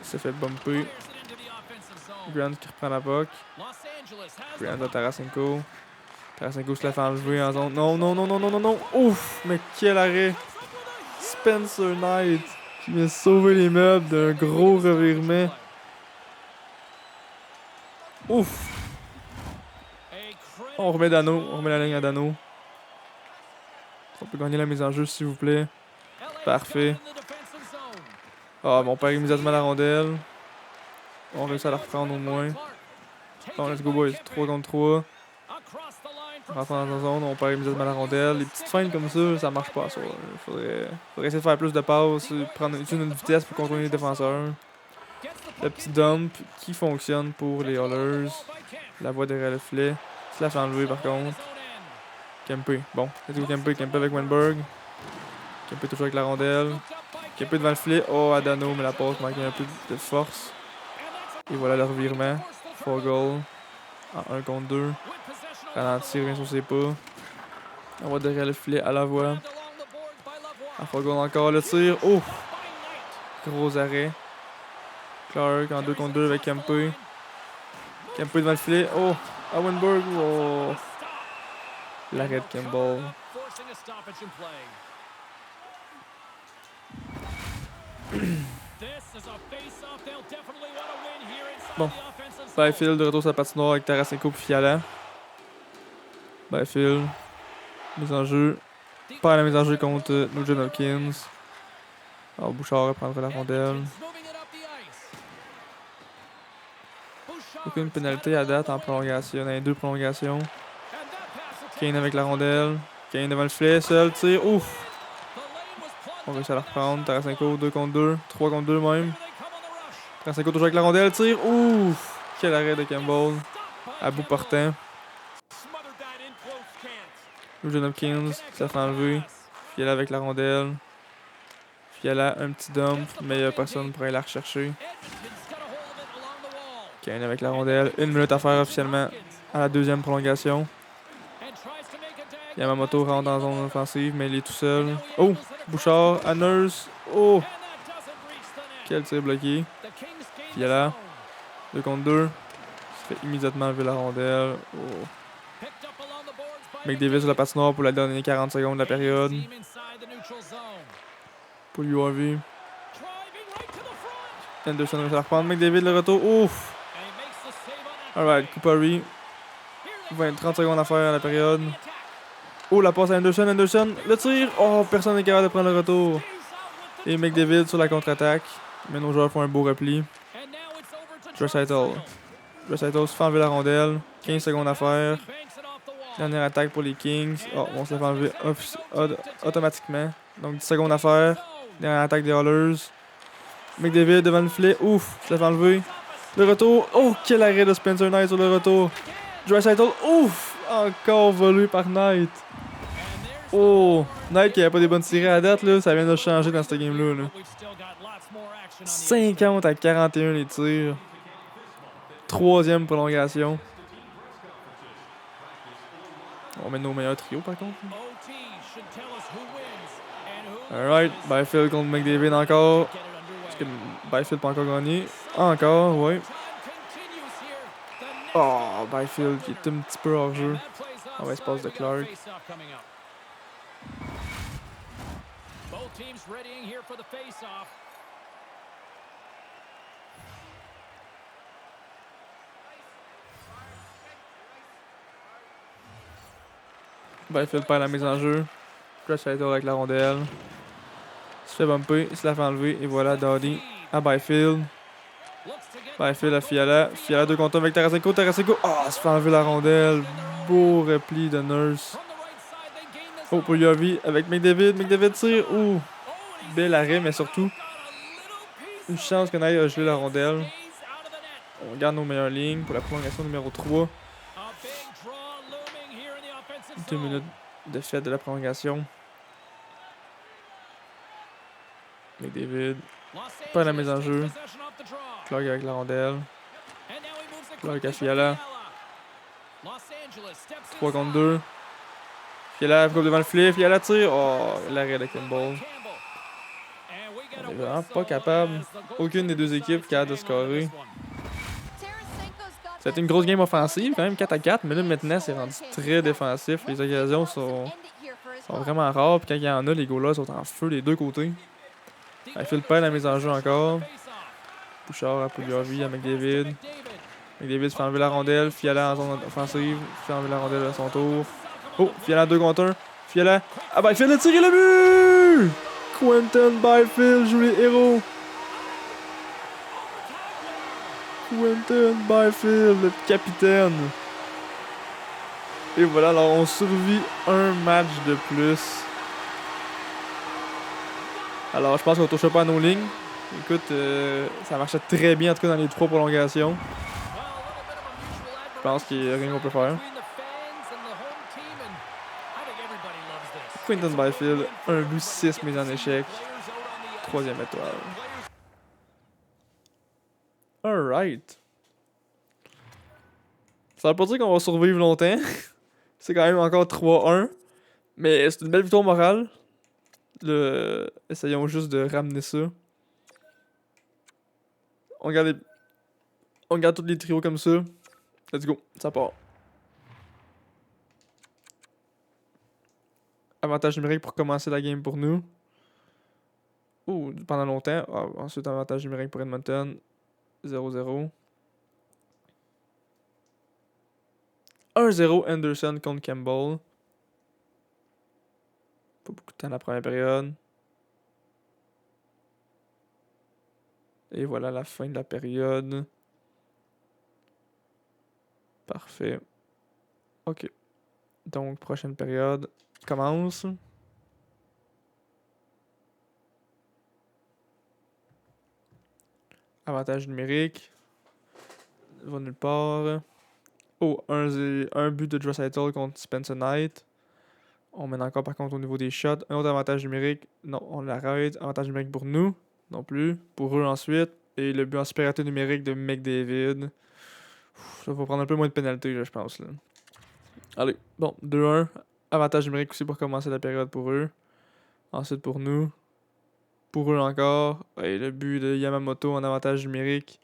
S1: Il s'est fait bumper. Grant qui reprend la puck. Grant à Tarasenko. Tarasenko se la fait enlever en zone. Non, non, non, non, non, non, non. Ouf! Mais quel arrêt! Spencer Knight qui vient sauver les meubles d'un gros revirement. Ouf! On remet Dano. On remet la ligne à Dano. On peut gagner la mise en jeu, s'il vous plaît. Parfait. Ah, bon, on perd immédiatement la rondelle. On réussit à la reprendre au moins. Bon, let's go, boys. 3 contre 3. On rentre dans la zone, on perd immédiatement la rondelle. Les petites feintes comme ça marche pas, ça. Faudrait essayer de faire plus de passes, utiliser une vitesse pour contrôler les défenseurs. Le petit dump qui fonctionne pour les Oilers. La voie derrière le filet. Se la fait enlever par contre. Kempe. Bon, let's go Kempe. Kempe avec Wenberg. Kempe toujours avec la rondelle. Kempe devant le filet. Oh, Adano, mais la passe manquait un peu de force. Et voilà le revirement. Fogle. En 1 contre 2. Ralenti, revient sur ses pas. On va derrière le filet à la voie. À Fogle encore le tir. Oh! Gros arrêt. Clark en 2 contre 2 avec Kempe. Kempe devant le filet. Oh! À Wenberg. Oh! L'arrêt de Campbell. Bon. Byfield de retour sur la patinoire avec Tarasenko et Fiala. Byfield. Mise en jeu. Pas la mise en jeu contre Nugent Hopkins. Alors Bouchard reprendra la rondelle. Aucune pénalité à date en prolongation. On a 2 prolongations. Kane avec la rondelle. Kane devant le filet, seul, tir. Ouf! On réussit à la reprendre. Tarasenko 2 contre 2. 3 contre 2 même. Tarasenko toujours avec la rondelle, tir. Ouf! Quel arrêt de Campbell. À bout portant. Nugent Hopkins, ça fait enlever. Fiala avec la rondelle. Fiala, un petit dump, mais il n'y a personne pour aller la rechercher. Kane avec la rondelle. 1 minute à faire officiellement à la 2e prolongation. Yamamoto rentre dans la zone offensive, mais il est tout seul. Oh! Bouchard à Nurse. Oh! Quel tir bloqué. Fiala. 2 contre 2. Il se fait immédiatement enlever la rondelle. Oh. McDavid sur la patinoire pour la dernière 40 secondes de la période. Pour l'URV. Anderson va se la reprendre. McDavid le retour. Ouf! Alright, Kupari. 30 secondes à faire à la période. Oh, la passe à Anderson. Anderson, le tir. Oh, personne n'est capable de prendre le retour. Et McDavid sur la contre-attaque. Mais nos joueurs font un beau repli. Draisaitl. Draisaitl se fait enlever la rondelle. 15 secondes à faire. Dernière attaque pour les Kings. Oh, on se fait enlever automatiquement. Donc 10 secondes à faire. Dernière attaque des Oilers. McDavid devant le filet. Ouf, se fait enlever. Le retour. Oh, quel arrêt de Spencer Knight sur le retour. Draisaitl. Ouf, encore volé par Knight. Oh, Knight qui avait pas des bonnes tirées à date, là, ça vient de changer dans cette game-là. Là. 50 à 41 les tirs. 3e prolongation. On met nos meilleurs trios par contre. Alright, Byfield contre McDavid encore. Est-ce que Byfield pas encore gagné? Encore, ouais. Oh, Byfield qui est un petit peu hors jeu. On va espace de Clark. Byfield perd la mise en jeu. Draisaitl avec la rondelle. Il se fait bumper, il se la fait enlever. Et voilà, Doughty à Byfield. Byfield à Fiala. Fiala 2 contre 1 avec Tarasenko. Tarasenko, oh, il se fait enlever la rondelle. Beau repli de Nurse. Oh, pour Yavi avec McDavid. McDavid tire. Ouh. Bel arrêt, mais surtout, une chance qu'on aille geler la rondelle. On garde nos meilleures lignes pour la prolongation numéro 3. 2 minutes de fête de la prolongation. McDavid. Pas la mise en jeu. Clark avec la rondelle. Clark à Fiala. 3 contre 2. Fiala coupe devant le filet. Fiala tire. Oh, l'arrêt de Campbell. On est vraiment pas capable. Aucune des deux équipes qui a de scorer. C'était une grosse game offensive, quand même 4 à 4, mais là maintenant c'est rendu très défensif. Les occasions sont vraiment rares, puis quand il y en a, les goalers sont en feu des deux côtés. Phil Payne la mise en jeu encore. Bouchard à Pugliarvi à McDavid. McDavid se fait enlever la rondelle. Fiala en zone offensive. Fait enlever la rondelle à son tour. Oh, Fiala 2 contre 1. Fiala. Ah ben, Fiala a tiré le but! Quentin Byfield joue les héros. Quentin Byfield, le capitaine. Et voilà, alors on survit un match de plus. Alors, je pense qu'on touche pas à nos lignes. Écoute, ça marchait très bien, en tout cas, dans les 3 prolongations. Je pense qu'il n'y a rien qu'on peut faire. Quentin Byfield, 1 but, 6 mises en échec. 3e étoile. Alright. Ça veut pas dire qu'on va survivre longtemps. C'est quand même encore 3-1. Mais c'est une belle victoire morale. Essayons juste de ramener ça. On garde tous les trios comme ça. Let's go, ça part. Avantage numérique pour commencer la game pour nous. Ouh, pendant longtemps. Ah, ensuite, avantage numérique pour Edmonton. 0-0. 1-0 Anderson contre Campbell. Pas beaucoup de temps la première période. Et voilà la fin de la période. Parfait. Ok. Donc, prochaine période commence. Avantage numérique. Va nulle part. Oh, un but de Draisaitl contre Spencer Knight. On mène encore par contre au niveau des shots. Un autre avantage numérique. Non, on l'arrête. Avantage numérique pour nous. Non plus. Pour eux ensuite. Et le but en supériorité numérique de McDavid. Ça va prendre un peu moins de pénalité, je pense. Là. Allez, bon, 2-1. Avantage numérique aussi pour commencer la période pour eux. Ensuite pour nous. Pour eux encore. Et le but de Yamamoto en avantage numérique.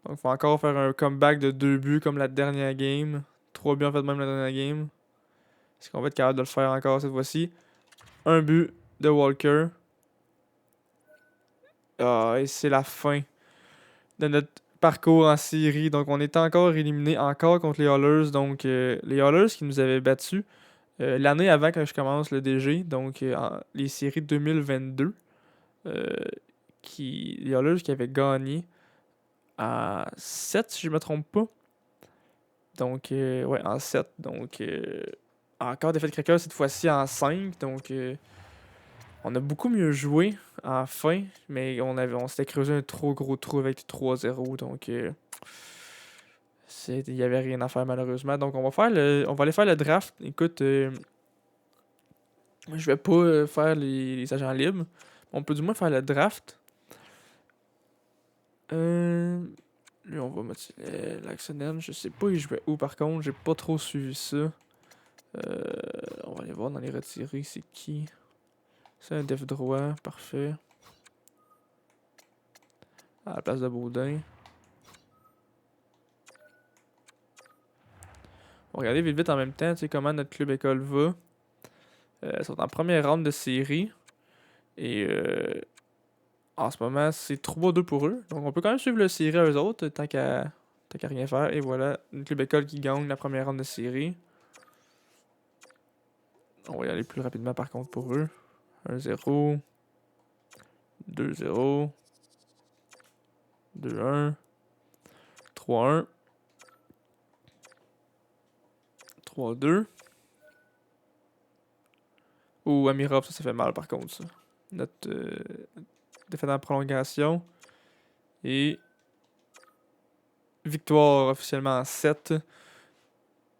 S1: Donc, il faut encore faire un comeback de 2 buts comme la dernière game. 3 buts en fait, même la dernière game. Est-ce qu'on va être capable de le faire encore cette fois-ci? Un but de Walker. Ah, et c'est la fin de notre parcours en série. Donc, on est encore éliminé encore contre les Oilers. Donc, les Oilers qui nous avaient battus l'année avant que je commence le DG. Donc, les séries 2022. Les Oilers qui avaient gagné à 7, si je me trompe pas. Donc, ouais, en 7. Donc, encore défaite craqueur cette fois-ci en 5. Donc, on a beaucoup mieux joué en fin. Mais on s'était creusé un trop gros trou avec 3-0. Donc, il n'y avait rien à faire malheureusement. Donc, on va aller faire le draft. Écoute, je vais pas faire les agents libres. On peut du moins faire le draft. Lui, on va mettre l'Axonen. Je sais pas, il jouait où par contre. J'ai pas trop suivi ça. On va aller voir dans les retirés, c'est qui. C'est un def droit, parfait. À la place de Baudin. On va regarder vite vite en même temps, tu sais comment notre club école va. Ils sont en première ronde de série. Et en ce moment, c'est 3-2 pour eux. Donc on peut quand même suivre le série à eux autres, tant qu'à rien faire. Et voilà, une club école qui gagne la première ronde de série. On va y aller plus rapidement par contre pour eux. 1-0. 2-0. 2-1. 3-1. 3-2. Ou Amirov, ça fait mal par contre, ça. Notre défaite en prolongation. Et victoire officiellement en 7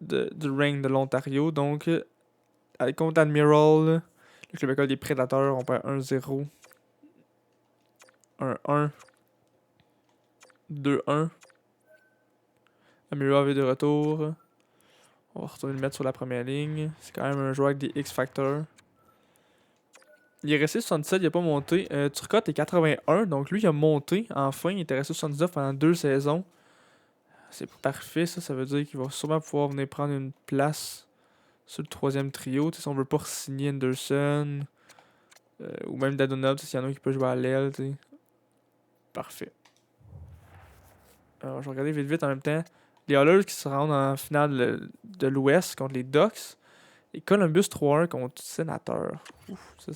S1: du règne de l'Ontario. Donc, contre Admiral, le club école des Prédateurs, on perd 1-0. 1-1. 2-1. Amirov est de retour. On va retourner le mettre sur la première ligne. C'est quand même un joueur avec des X-Factors. Il est resté 77, il a pas monté. Turcotte est 81, donc lui il a monté. Enfin, il était resté 79 pendant 2 saisons. C'est parfait, ça veut dire qu'il va sûrement pouvoir venir prendre une place sur le troisième trio. Si on veut pas signer Anderson ou même Dadonov, s'il y en a qui peut jouer à l'aile. Parfait. Alors, je vais regarder vite vite en même temps. Les Oilers qui se rendent en finale de l'Ouest contre les Ducks. Et Columbus 3-1 contre Sénateur. Ouf, ça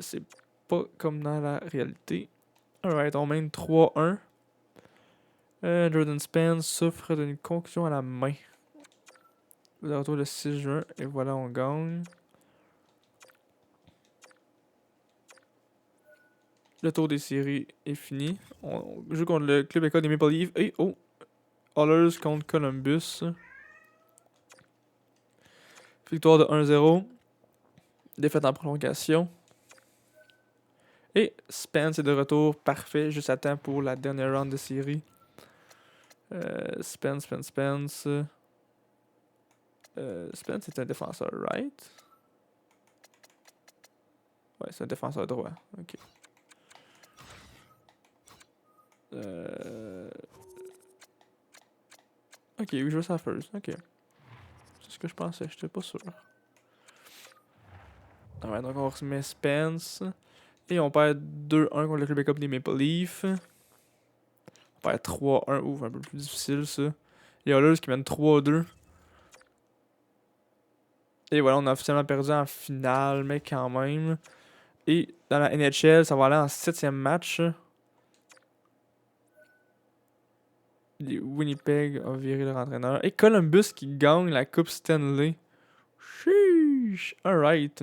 S1: c'est pas comme dans la réalité. Alright, on mène 3-1. Jordan Spence souffre d'une concussion à la main. De retour le 6 juin. Et voilà, on gagne. Le tour des séries est fini. On joue contre le club école des Maple Leafs. Et oh! Oilers contre Columbus. Victoire de 1-0. Défaite en prolongation. Et Spence est de retour. Parfait. Juste à temps pour la dernière round de série. Spence. Spence est un défenseur, right? Ouais, c'est un défenseur droit. Ok. Ok, oui, je veux ça first. Ok. C'est ce que je pensais, j'étais pas sûr. Ouais, donc on remet Spence. Et on perd 2-1 contre le club école des Maple Leafs. On perd 3-1. Ouf, un peu plus difficile ça. Les Oilers qui mènent 3-2. Et voilà, on a officiellement perdu en finale, mais quand même. Et dans la NHL, ça va aller en 7e match. Les Winnipeg a viré leur entraîneur. Et Columbus qui gagne la Coupe Stanley. Sheesh. Alright.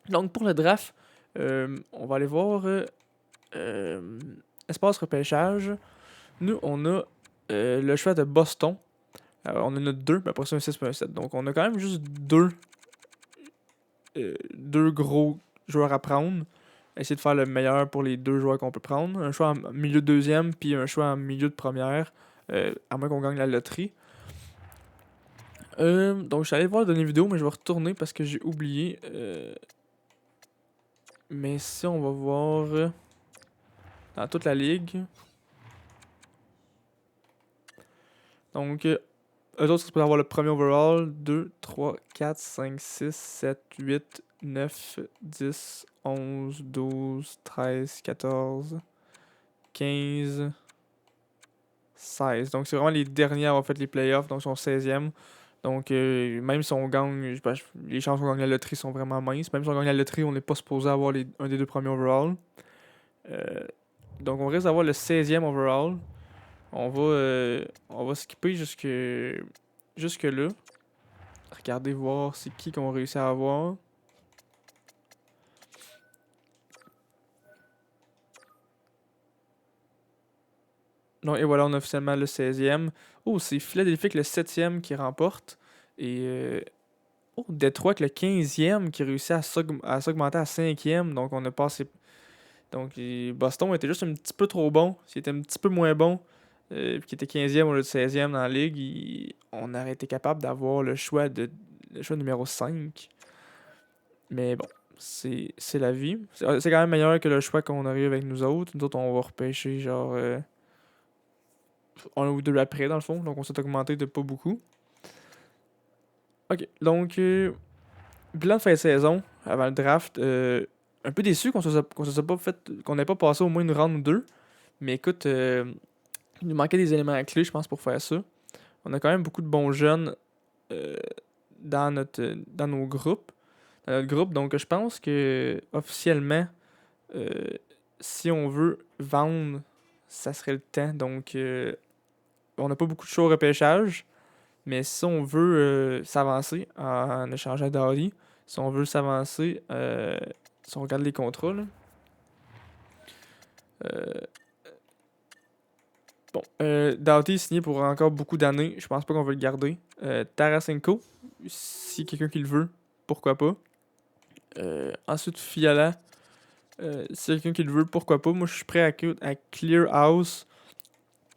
S1: Donc pour le draft, on va aller voir espace repêchage. Nous, on a le choix de Boston. On en a 2, mais après ça, un 6 et un 7. Donc on a quand même juste deux gros joueurs à prendre. Essayer de faire le meilleur pour les 2 joueurs qu'on peut prendre. Un choix en milieu de deuxième, puis un choix en milieu de première. À moins qu'on gagne la loterie. Donc je suis allé voir la dernière vidéo, mais je vais retourner parce que j'ai oublié. Mais si on va voir dans toute la ligue. Donc, eux autres, c'est pour avoir le premier overall. 2, 3, 4, 5, 6, 7, 8, 9, 10, 11, 12, 13, 14, 15, 16. Donc, c'est vraiment les derniers à avoir fait les playoffs. Donc, ils sont 16e. Donc, même si on gagne, les chances qu'on gagne la loterie sont vraiment minces. Même si on gagne la loterie, on n'est pas supposé avoir un des 2 premiers overall. Donc, on risque d'avoir le 16e overall. On va skipper jusque là. Regardez voir c'est qui qu'on réussit à avoir. Non, et voilà, on a officiellement le 16e. Oh, c'est Philadelphie avec le 7e qui remporte. Et Détroit avec le 15e qui réussit à s'augmenter à 5e. Donc on a passé. Donc Boston était juste un petit peu trop bon. S'il était un petit peu moins bon, puis qui était 15e au lieu de 16e dans la ligue, on aurait été capable d'avoir le choix numéro 5. Mais bon, c'est la vie. C'est quand même meilleur que le choix qu'on arrive avec nous autres. Nous autres, on va repêcher genre un ou deux après, dans le fond. Donc, on s'est augmenté de pas beaucoup. Ok, donc, bilan de fin de saison, avant le draft. Un peu déçu qu'on se pas fait, qu'on n'ait pas passé au moins une round ou 2. Mais écoute, il nous manquait des éléments clés, je pense, pour faire ça. On a quand même beaucoup de bons jeunes dans nos groupes. Dans notre groupe. Donc, je pense que officiellement, si on veut vendre, ça serait le temps. Donc, on n'a pas beaucoup de choix au repêchage. Mais si on veut s'avancer en échangeant Dari, Si on veut s'avancer, si on regarde les contrats, là. Bon, Doughty est signé pour encore beaucoup d'années. Je pense pas qu'on va le garder. Tarasenko, si quelqu'un qui le veut, pourquoi pas. Ensuite, Fiala, si quelqu'un qui le veut, pourquoi pas. Moi, je suis prêt à clear house.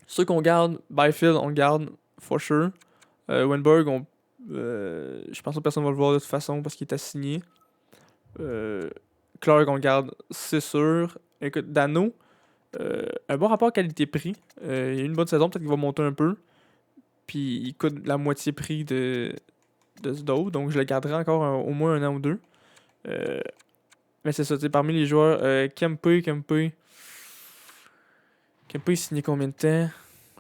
S1: Ceux qu'on garde, Byfield, on le garde, for sure. Wenberg, je pense que personne va le voir de toute façon parce qu'il est assigné. Clark, on le garde, c'est sûr. Écoute, Dano, un bon rapport qualité-prix. Il a eu une bonne saison, peut-être qu'il va monter un peu. Puis il coûte la moitié prix de ce d'autres, donc je le garderai encore au moins un an ou deux. Mais c'est ça, parmi les joueurs, Kempe est signé combien de temps?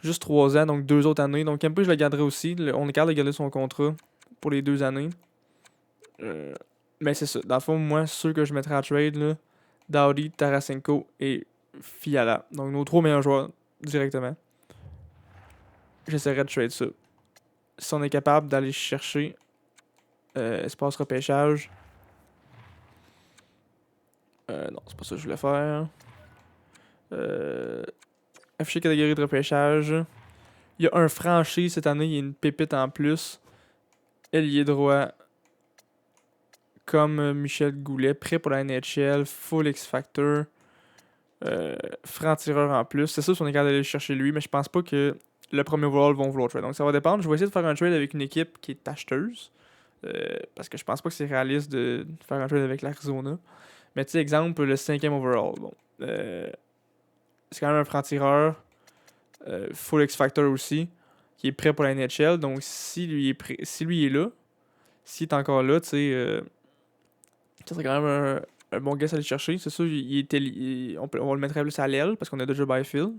S1: Juste 3 ans, donc 2 autres années. Donc Kempe, je le garderai aussi. On est capable de garder son contrat pour les 2 années. Mais c'est ça. Dans le fond, moi, ceux que je mettrai à trade, là, Doughty, Tarasenko et Fiala. Donc nos 3 meilleurs joueurs directement. J'essaierai de trade ça. Si on est capable d'aller chercher espace repêchage. Non, c'est pas ça que je voulais faire. Afficher catégorie de repêchage. Il y a un franchi cette année, il y a une pépite en plus. Ailier droit. Comme Michel Goulet, prêt pour la NHL, full X-Factor. Franc-tireur en plus. C'est ça si on est capable d'aller chercher lui, mais je pense pas que le premier overall vont vouloir trade. Donc ça va dépendre. Je vais essayer de faire un trade avec une équipe qui est acheteuse. Parce que je pense pas que c'est réaliste de faire un trade avec l'Arizona. Mais tu sais, exemple, le 5e overall. Bon. C'est quand même un franc-tireur. Full X-Factor aussi. Qui est prêt pour la NHL. Donc si lui est là, s'il est encore là, tu sais, ça serait quand même un bon guess à aller chercher. C'est sûr, on va le mettre plus à l'aile parce qu'on a déjà Byfield.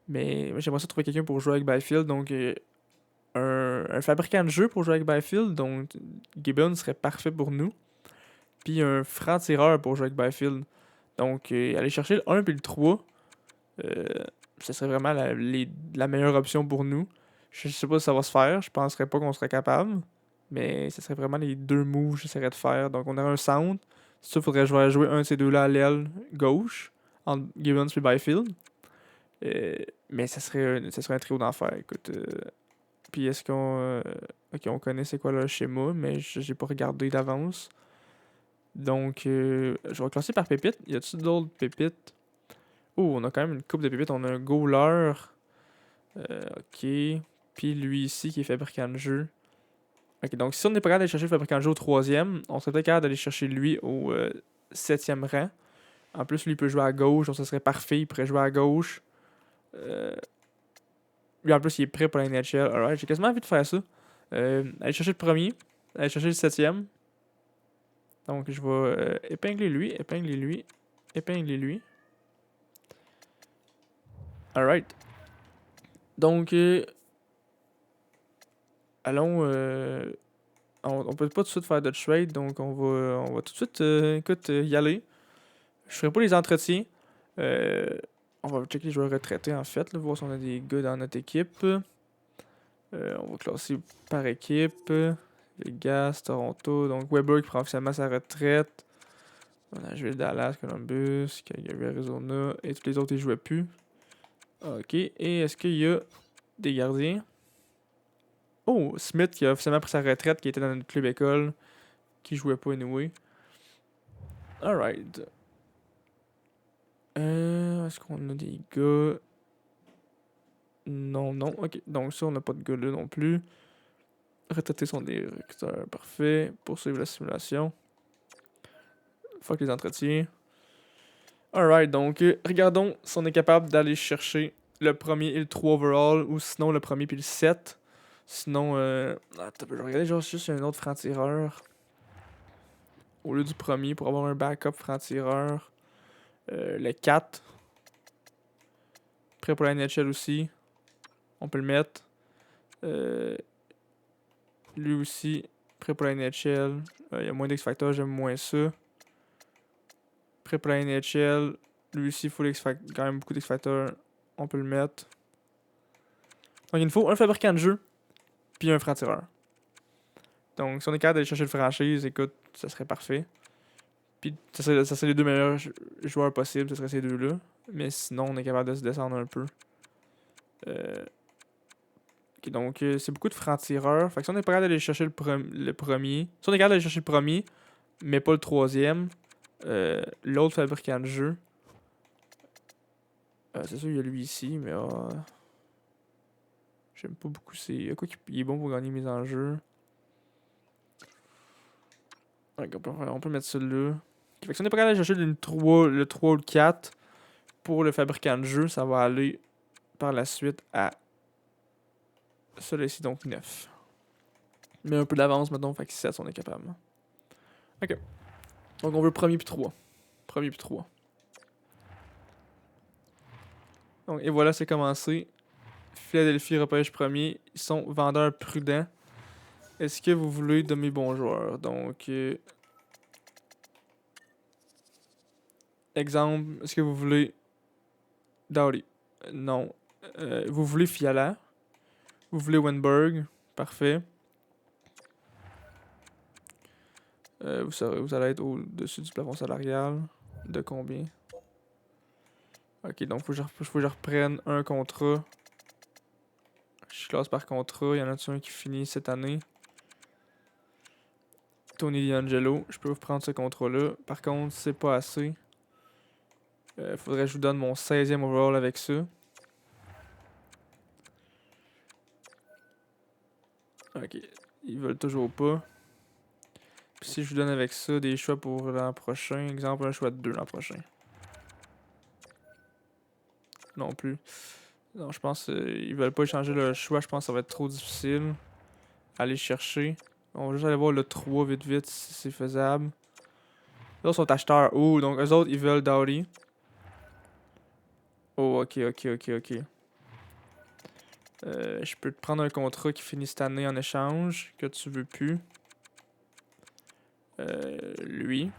S1: Mais j'aimerais ça trouver quelqu'un pour jouer avec Byfield. Donc un fabricant de jeu pour jouer avec Byfield. Donc Gibbon serait parfait pour nous. Puis un franc-tireur pour jouer avec Byfield. Donc aller chercher le 1 puis le 3. Ce serait vraiment la meilleure option pour nous. Je sais pas si ça va se faire. Je penserais pas qu'on serait capable. Mais ce serait vraiment les 2 moves que j'essaierais de faire. Donc on aurait un sound. C'est sûr, il faudrait jouer un de ces deux-là à l'aile gauche. Entre Gibbons et Byfield. Mais ça serait un trio d'enfer. Écoute. Puis est-ce qu'on. Ok, on connaît c'est quoi le schéma, mais j'ai pas regardé d'avance. Donc, je vais classer par pépite. Y a-t-il d'autres pépites? Oh, on a quand même une coupe de pépites. On a un goaler. Ok. Puis lui ici qui est fabricant de jeu. Ok, donc si on n'est pas capable d'aller chercher le fabricant de jeu au 3e, on serait peut-être capable d'aller chercher lui au 7e rang. En plus, lui il peut jouer à gauche, donc ça serait parfait. Il pourrait jouer à gauche. Lui en plus, il est prêt pour la NHL. Alright, j'ai quasiment envie de faire ça. Aller chercher le premier. Aller chercher le 7e. Donc je vais épingler lui. Alright. Donc, allons. On peut pas tout de suite faire de trade, donc on va tout de suite y aller. Je ferai pas les entretiens. On va checker les joueurs retraités en fait, là, voir si on a des gars dans notre équipe. On va classer par équipe. Vegas, Toronto. Donc Weber qui prend officiellement sa retraite. Nashville, Dallas, Columbus, Calgary, Arizona. Et tous les autres, ils jouaient plus. Ok. Et est-ce qu'il y a des gardiens? Oh, Smith qui a officiellement pris sa retraite, qui était dans notre club école, qui jouait pas anyway. Alright. Est-ce qu'on a des gars? Non. Ok, donc ça, on n'a pas de gars là non plus. Retraités sont des recruteurs. Parfait. Poursuivre la simulation. Fuck les entretiens. Alright, donc regardons si on est capable d'aller chercher le premier et le 3 overall, ou sinon le premier puis le 7. Sinon, attends, je vais regarder juste un autre franc-tireur. Au lieu du premier, pour avoir un backup franc-tireur. Le 4. Prêt pour la NHL aussi. On peut le mettre. Lui aussi, prêt pour la NHL. Il y a moins d'X-Factor, j'aime moins ça. Prêt pour la NHL. Lui aussi, full X-Factor. Quand même beaucoup d'X-Factor. On peut le mettre. Donc il nous faut un fabricant de jeu. Puis un franc-tireur. Donc, si on est capable d'aller chercher le franchise, écoute, ça serait parfait. Puis, ça serait les deux meilleurs joueurs possibles, ce serait ces deux-là. Mais sinon, on est capable de se descendre un peu. Ok, donc, c'est beaucoup de francs-tireurs. Fait que si on est capable d'aller chercher le premier, si on est capable d'aller chercher le premier, mais pas le troisième, l'autre fabricant de jeu, c'est sûr, il y a lui ici, mais j'aime pas beaucoup. Quoi qu'il est bon pour gagner mes enjeux. On peut mettre celui-là. Fait que si on est pas capable d'aller chercher le 3 ou le 4 pour le fabricant de jeu, ça va aller par la suite à celui-ci, donc 9. Mais un peu d'avance, mettons, fait que 7 on est capable. Ok. Donc on veut premier puis 3. Premier puis 3. Donc, et voilà, c'est commencé. Philadelphie repêche premier. Ils sont vendeurs prudents. Est-ce que vous voulez de mes bons joueurs? Donc, exemple, est-ce que vous voulez Dowdy? Non. Vous voulez Fiala? Vous voulez Wenberg? Parfait. Vous allez être au-dessus du plafond salarial. De combien? Ok, donc faut que je reprenne un contrat. Je classe par contrat. Il y en a un qui finit cette année. Tony D'Angelo. Je peux vous prendre ce contrat-là. Par contre, c'est pas assez. Faudrait que je vous donne mon 16e overall avec ça. Ok, ils veulent toujours pas. Puis si je vous donne avec ça des choix pour l'an prochain, exemple un choix de 2 l'an prochain. Non plus. Non, je pense ils veulent pas échanger le choix, je pense que ça va être trop difficile. Aller chercher. On va juste aller voir le 3 vite vite si c'est faisable. Là, ils sont acheteurs. Oh, donc eux autres, ils veulent Dowdy. Oh, ok. Je peux te prendre un contrat qui finit cette année en échange, que tu veux plus. Lui.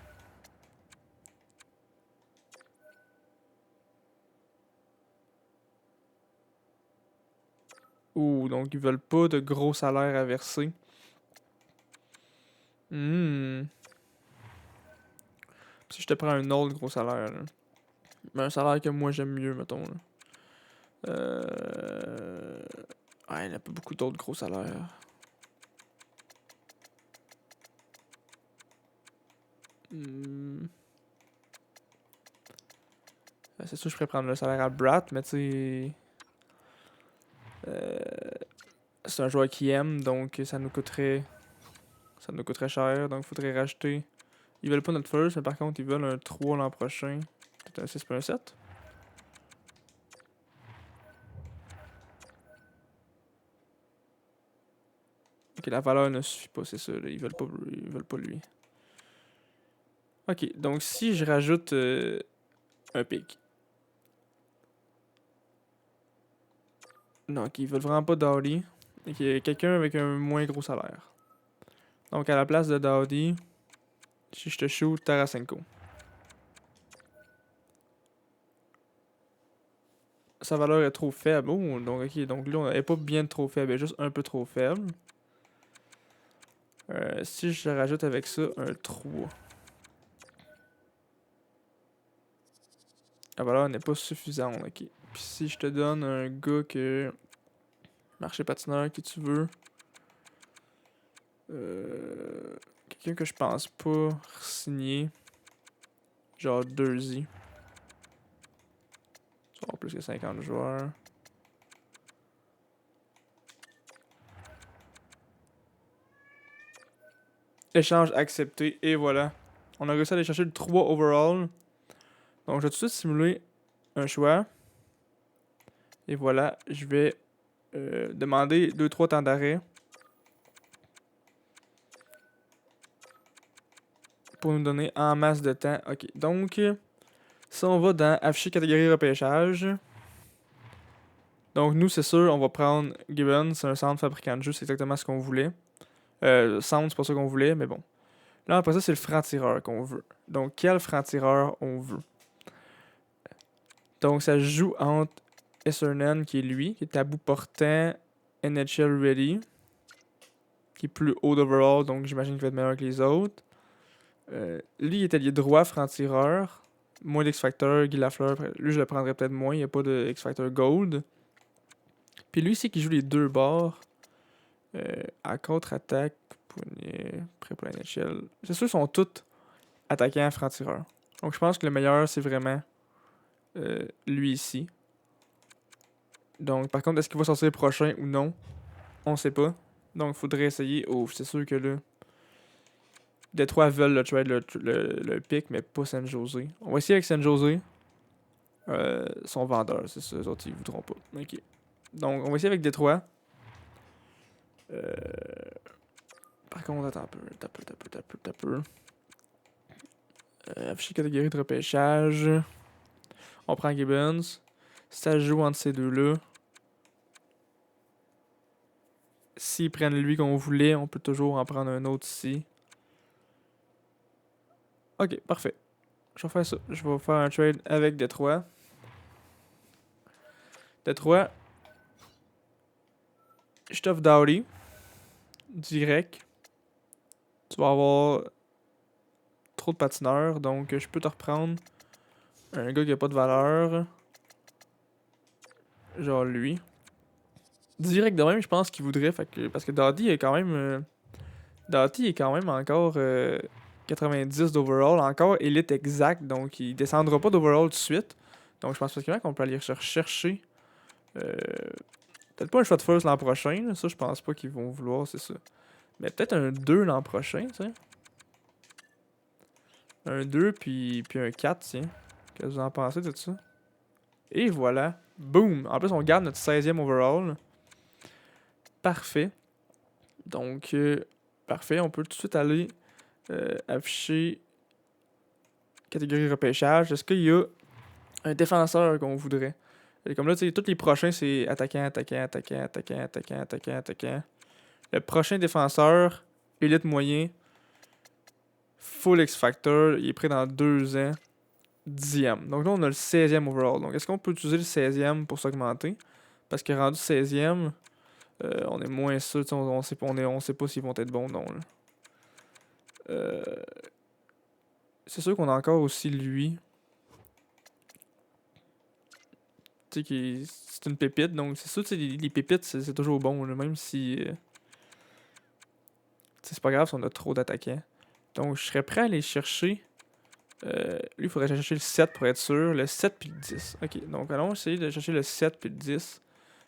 S1: Ouh, donc ils veulent pas de gros salaires à verser. Si je te prends un autre gros salaire, là. Mais un salaire que moi j'aime mieux, mettons. Là. Ouais, il n'y a pas beaucoup d'autres gros salaires. C'est sûr, je pourrais prendre le salaire à Brat, mais tu sais. C'est un joueur qui aime, donc ça nous coûterait. Ça nous coûterait cher, donc il faudrait racheter. Ils veulent pas notre first, mais par contre, ils veulent un 3 l'an prochain. Peut-être un 6 pas un 7. Ok, la valeur ne suffit pas, c'est ça. Là. Ils veulent pas lui. Ok, donc si je rajoute un pic. Non, ok, ils veulent vraiment pas Dowdy. Ok, quelqu'un avec un moins gros salaire. Donc à la place de Dowdy, si je te shoot Tarasenko. Sa valeur est trop faible. Oh, donc ok, donc là, elle est pas bien trop faible, elle est juste un peu trop faible. Si je rajoute avec ça un 3. La valeur n'est pas suffisante, ok. Puis si je te donne un gars que. Marché patineur que tu veux. Quelqu'un que je pense pas signer. Genre 2Z. Tu vas avoir plus que 50 joueurs. Échange accepté. Et voilà. On a réussi à aller chercher le 3 overall. Donc je vais tout de suite simuler un choix. Et voilà. Je vais demander 2-3 temps d'arrêt. Pour nous donner en masse de temps. Ok. Donc, si on va dans afficher catégorie repêchage. Donc nous, c'est sûr, on va prendre Gibbon. C'est un centre fabricant de jeu. C'est exactement ce qu'on voulait. Sound, c'est pas ça qu'on voulait, mais bon. Là, après ça, c'est le franc-tireur qu'on veut. Donc, quel franc-tireur on veut? Donc, ça se joue entre Essernan, qui est lui, qui est à bout portant NHL Ready. qui est plus haut d'overall, donc j'imagine qu'il va être meilleur que les autres. Lui, il est allié droit, franc-tireur. Moins d'X-Factor, Guy Lafleur. Lui, je le prendrais peut-être moins, il n'y a pas de X-Factor Gold. Puis lui, c'est qui joue les deux bords. À contre-attaque, poignet, prêt pour la NHL. C'est sûr, ils sont tous attaquants franc-tireur. Donc je pense que le meilleur, c'est vraiment lui ici. Donc par contre, est-ce qu'il va sortir prochain ou non? On sait pas. Donc il faudrait essayer. Oh, c'est sûr que là. Détroit veulent le trade, le pick, mais pas San Jose. On va essayer avec San Jose. Son vendeur, c'est ça. Les autres, ils voudront pas. Ok. Donc on va essayer avec Détroit. Par contre, attends un peu. Afficher catégorie de repêchage. On prend Gibbons. Si ça joue entre ces deux-là. S'ils prennent lui qu'on voulait, on peut toujours en prendre un autre ici. Ok, parfait. Je vais faire ça. Je vais faire un trade avec Détroit. Détroit. Je t'offre Dowdy. Direct. Tu vas avoir trop de patineurs, donc je peux te reprendre un gars qui a pas de valeur. Genre lui. Direct de même, je pense qu'il voudrait. Parce que Dowdy est quand même. Doughty est quand même encore 90 d'overall, encore élite exact, donc il descendra pas d'overall tout de suite. Donc je pense facilement qu'on peut aller chercher. Peut-être pas un shot first l'an prochain, là, ça je pense pas qu'ils vont vouloir, c'est ça. Mais peut-être un 2 l'an prochain, tu sais. Un 2 puis un 4, tiens. Qu'est-ce que vous en pensez de ça? Et voilà. Boom! En plus, on garde notre 16e overall. Parfait. Donc, parfait. On peut tout de suite aller afficher catégorie repêchage. Est-ce qu'il y a un défenseur qu'on voudrait? Et comme là, tu sais, tous les prochains, c'est attaquant. Le prochain défenseur, élite moyen, full X-Factor, il est prêt dans 2 ans. 10e. Donc là, on a le 16e overall. Donc, est-ce qu'on peut utiliser le 16e pour s'augmenter? Parce que rendu 16e, on est moins sûr. On sait pas s'ils vont être bons ou non. C'est sûr qu'on a encore aussi lui. Tu sais, c'est une pépite. Donc, c'est sûr que les pépites, c'est toujours bon. Là, même si. C'est pas grave si on a trop d'attaquants. Donc, je serais prêt à aller chercher. Lui, il faudrait chercher le 7 pour être sûr. Le 7 puis le 10. Ok, donc allons essayer de chercher le 7 puis le 10.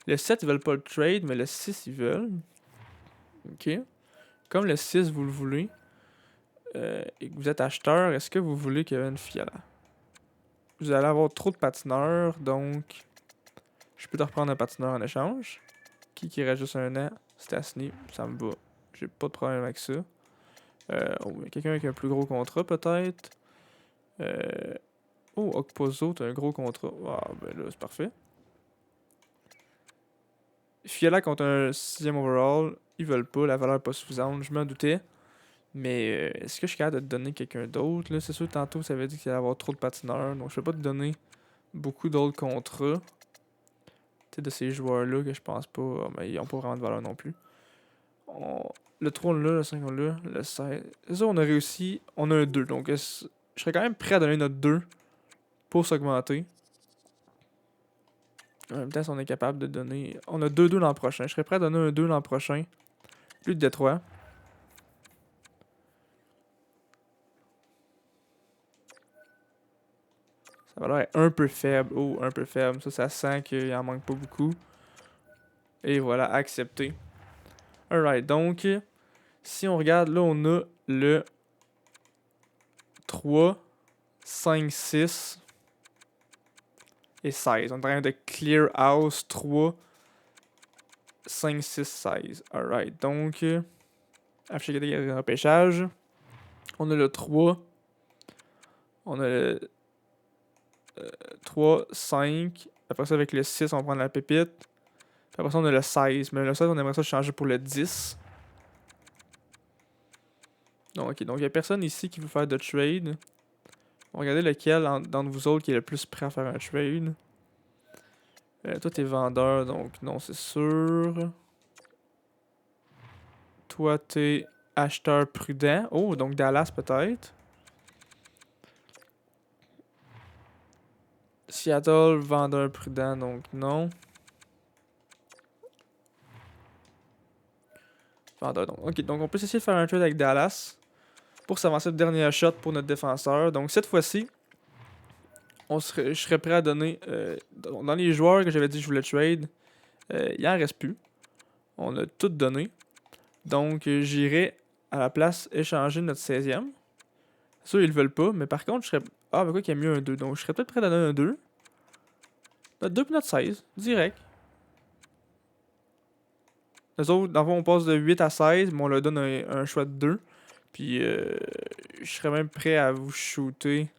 S1: Le 7, ils veulent pas le trade, mais le 6, ils veulent. Ok. Comme le 6, vous le voulez, et que vous êtes acheteur, est-ce que vous voulez Kevin Fiala? Vous allez avoir trop de patineurs, donc je peux te reprendre un patineur en échange. Qui reste juste un an? Stastny, ça me va. J'ai pas de problème avec ça. Quelqu'un avec un plus gros contrat, peut-être. Okposo, t'as un gros contrat. Ah, ben là, c'est parfait. Fiala contre un 6e overall, ils veulent pas, la valeur est pas suffisante, je m'en doutais. Mais est-ce que je suis capable de te donner quelqu'un d'autre? Là, c'est sûr, tantôt, ça avait dit qu'il allait avoir trop de patineurs, donc je peux pas te donner beaucoup d'autres contrats. Tu sais, de ces joueurs-là que je pense pas, mais ils ont pas vraiment de valeur non plus. Le 3 là, le 5 là, le 16. C'est ça, on a réussi, on a un 2, donc je serais quand même prêt à donner notre 2 pour s'augmenter. En même temps, si on est capable de donner. On a 2-2 l'an prochain. Je serais prêt à donner un 2 l'an prochain. Plus de Détroit. Ça va l'air un peu faible. Oh, un peu faible. Ça sent qu'il en manque pas beaucoup. Et voilà, accepté. Alright, donc, si on regarde, là, on a le 3, 5, 6 et 16. On est en train de clear house 3, 5, 6, 16. Alright, donc, afficher catégorie repêchage. On a le 3. On a le 3, 5. Après ça, avec le 6, on prend la pépite. Puis après ça, on a le 16. Mais le 16, on aimerait ça changer pour le 10. Donc, ok. Donc, il n'y a personne ici qui veut faire de trade. On va regarder lequel d'entre vous autres qui est le plus prêt à faire un trade. Toi, t'es vendeur, donc non, c'est sûr. Toi, t'es acheteur prudent. Oh, donc Dallas peut-être. Seattle, vendeur prudent, donc non. Vendeur, donc. Ok, donc on peut essayer de faire un trade avec Dallas pour s'avancer le dernier shot pour notre défenseur. Donc cette fois-ci, je serais prêt à donner. Dans les joueurs que j'avais dit que je voulais trade, il en reste plus. On a tout donné. Donc j'irai à la place échanger notre 16e. Ça, ils le veulent pas, mais par contre, je serais. Ah, mais quoi qu'il y a mieux un 2. Donc je serais peut-être prêt à donner un 2. Notre 2 puis notre 16, direct. Les autres, dans le fond, on passe de 8 à 16, mais on leur donne un choix de 2. Puis je serais même prêt à vous shooter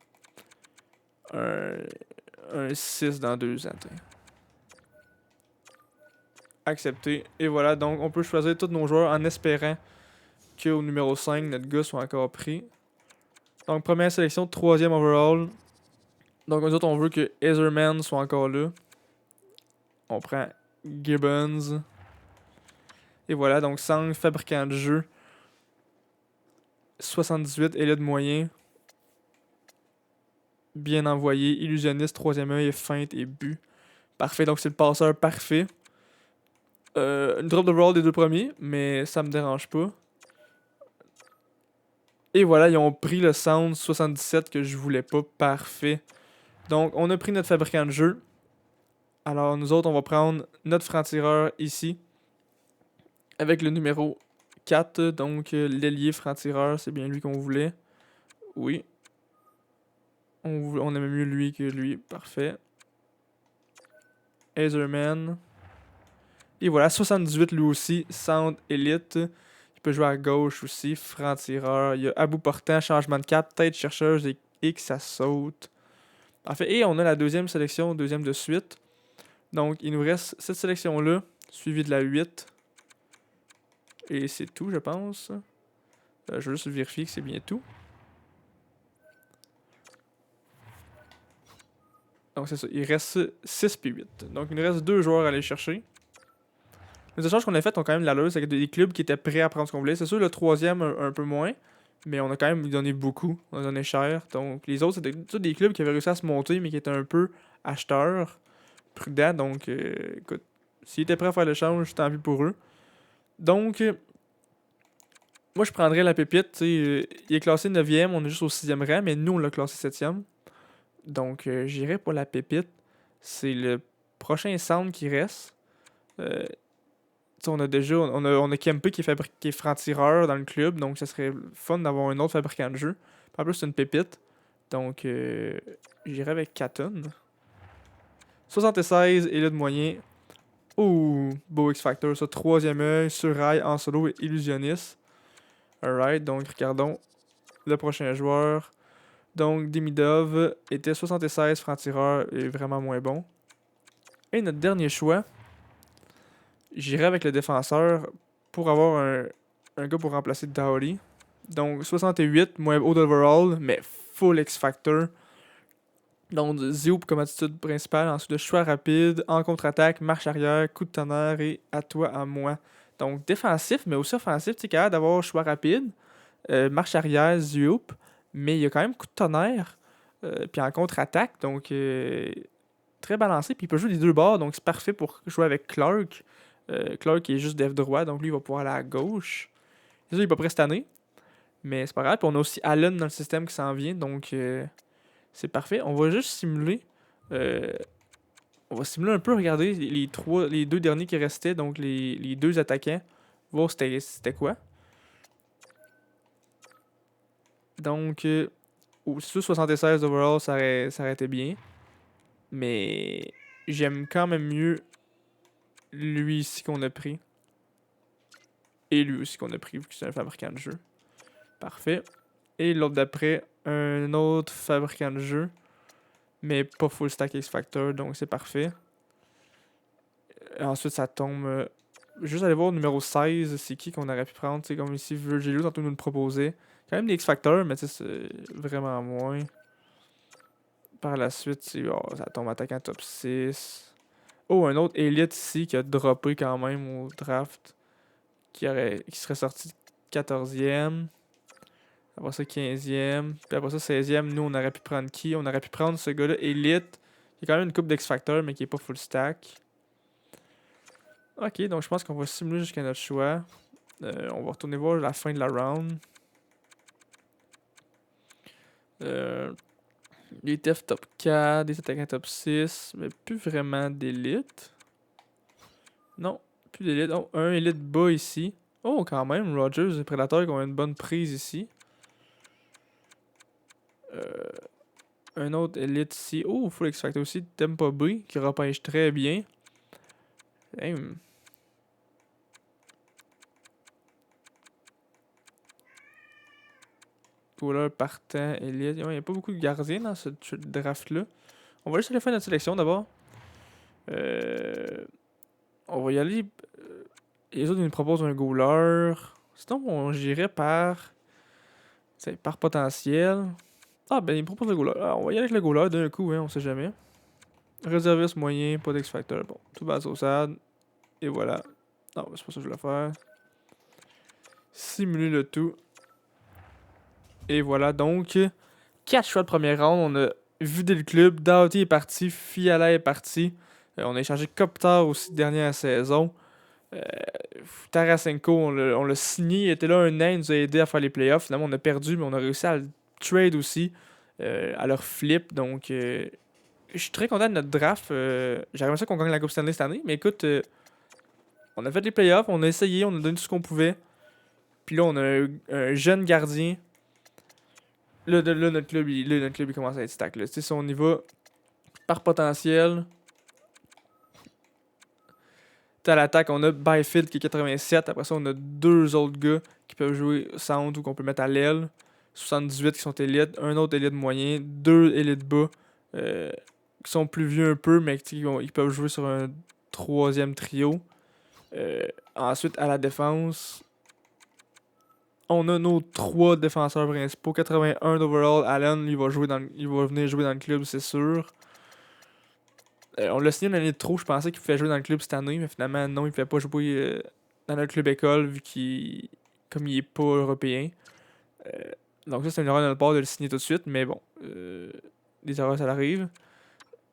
S1: un, un 6 dans 2 ans. Accepté. Et voilà, donc on peut choisir tous nos joueurs en espérant qu'au numéro 5, notre gars soit encore pris. Donc première sélection, 3e overall. Donc nous autres, on veut que Ezerman soit encore là. On prend Gibbons. Et voilà, donc Sang, fabricant de jeu. 78, élite moyen. Bien envoyé. Illusionniste, 3e œil, feinte et but. Parfait, donc c'est le passeur parfait. Une drop de roll des 2 premiers, mais ça me dérange pas. Et voilà, ils ont pris le Sound 77 que je voulais pas. Parfait. Donc, on a pris notre fabricant de jeu. Alors, nous autres, on va prendre notre franc-tireur ici. Avec le numéro 4. Donc, l'ailier franc-tireur, c'est bien lui qu'on voulait. Oui. On aimait mieux lui que lui. Parfait. Azerman. Et voilà, 78 lui aussi. Sound Elite. Il peut jouer à gauche aussi. Franc-tireur. Il y a à bout portant, changement de cap, tête chercheuse et que ça saute. Parfait. Et on a la deuxième sélection, deuxième de suite. Donc, il nous reste cette sélection-là, suivie de la 8. Et c'est tout, je pense. Je veux juste vérifier que c'est bien tout. Donc, c'est ça. Il reste 6 puis 8. Donc, il nous reste 2 joueurs à aller chercher. Les échanges qu'on a fait ont quand même l'allure. C'est des clubs qui étaient prêts à prendre ce qu'on voulait. C'est sûr, le troisième, un peu moins. Mais on a quand même donné beaucoup. On a donné cher. Donc, les autres, c'était tous des clubs qui avaient réussi à se monter, mais qui étaient un peu acheteurs, prudents. Donc, écoute, s'ils étaient prêts à faire l'échange, tant pis pour eux. Donc, moi, je prendrais la pépite. Il est classé 9e, on est juste au 6e rang, mais nous, on l'a classé 7e. Donc, j'irais pour la pépite. C'est le prochain sound qui reste. On a déjà on a Kempe qui est franc-tireur dans le club, donc ça serait fun d'avoir un autre fabricant de jeu. En plus, c'est une pépite. Donc, j'irais avec Katon. 76, élite moyen. Ouh, beau X-Factor, ça. 3e œil, sur-rail, en solo et illusionniste. Alright, donc regardons le prochain joueur. Donc, Demidov était 76 franc-tireur et vraiment moins bon. Et notre dernier choix, j'irai avec le défenseur pour avoir un gars pour remplacer Dowdy. Donc, 68, moins haut d'overall, mais full X-Factor. Donc, Zoop comme attitude principale, ensuite de choix rapide, en contre-attaque, marche arrière, coup de tonnerre et à toi, à moi. Donc, défensif, mais aussi offensif, tu sais, capable d'avoir choix rapide, marche arrière, Zoop, mais il y a quand même coup de tonnerre, puis en contre-attaque, donc très balancé, puis il peut jouer des 2 bords, donc c'est parfait pour jouer avec Clark. Clark qui est juste dev droit, donc lui il va pouvoir aller à gauche. C'est ça, il est pas prêt cette année, mais c'est pas grave. Puis on a aussi Allen dans le système qui s'en vient, donc c'est parfait. On va juste simuler. On va simuler un peu, regarder les 2 derniers qui restaient, donc les 2 attaquants. Voir c'était quoi. Donc, au-dessus 76 overall, ça aurait été bien. Mais j'aime quand même mieux lui ici qu'on a pris. Et lui aussi qu'on a pris, vu que c'est un fabricant de jeu. Parfait. Et l'autre d'après, un autre fabricant de jeu. Mais pas full stack X-Factor, donc c'est parfait. Ensuite, ça tombe. Juste aller voir au numéro 16, c'est qui qu'on aurait pu prendre. C'est comme ici, Virgilio, tantôt nous le proposait. Quand même des X-Factor, mais tu sais, c'est vraiment moins. Par la suite, ça tombe attaquant top 6. Oh, un autre Elite ici qui a droppé quand même au draft. qui serait sorti 14e. Après ça, 15e. Puis après ça, 16e, nous, on aurait pu prendre qui? On aurait pu prendre ce gars-là, Elite. Il y a quand même une coupe d'X-Factor, mais qui est pas full stack. Ok, donc je pense qu'on va simuler jusqu'à notre choix. On va retourner voir la fin de la round. Les TF top 4, des attaquants top 6, mais plus vraiment d'élite. Non, plus d'élite. Oh, un élite bas ici. Oh, quand même, Rogers et Predator qui ont une bonne prise ici. Un autre élite ici. Oh, full X-Factor aussi. Tempo B qui repêche très bien. Damn. Couleur partant, élite. Il n'y a pas beaucoup de gardiens dans ce draft-là. On va juste aller faire notre sélection d'abord. On va y aller. Les autres, ils nous proposent un goaler. Sinon, on j'irait par. Par potentiel. Ah, ben, ils me proposent le goaler. Alors, on va y aller avec le goaler d'un coup, hein, on sait jamais. Réserviste moyen, pas d'X-Factor. Bon, tout base au SAD. Et voilà. Non, c'est pas ça que je voulais faire. Simuler le tout. Et voilà, donc, 4 choix de première round. On a vidé le club. Doughty est parti. Fiala est parti. On a échangé Kopitar aussi dernière saison. Tarasenko, on l'a signé. Il était là un an. Il nous a aidé à faire les playoffs. Finalement, on a perdu, mais on a réussi à le trade aussi. À leur flip. Donc, je suis très content de notre draft. J'aimerais ça qu'on gagne la Coupe Stanley cette année. Mais écoute, on a fait les playoffs. On a essayé. On a donné tout ce qu'on pouvait. Puis là, on a un jeune gardien. Là, notre club, il commence à être stack. Là. Si on y va par potentiel. À l'attaque, on a Byfield qui est 87. Après ça, on a 2 autres gars qui peuvent jouer centre ou qu'on peut mettre à l'aile. 78 qui sont élites. Un autre élite moyen. 2 élites bas. Qui sont plus vieux un peu, mais ils peuvent jouer sur un 3e trio. Ensuite, à la défense, on a nos 3 défenseurs principaux. 81 d'overall. Allen, il va venir jouer dans le club, c'est sûr. On l'a signé une année de trop. Je pensais qu'il pouvait jouer dans le club cette année, mais finalement, non, il ne pouvait pas jouer dans notre club école, vu comme il est pas européen. Donc ça, c'est une erreur de notre part de le signer tout de suite, mais bon, des erreurs, ça arrive.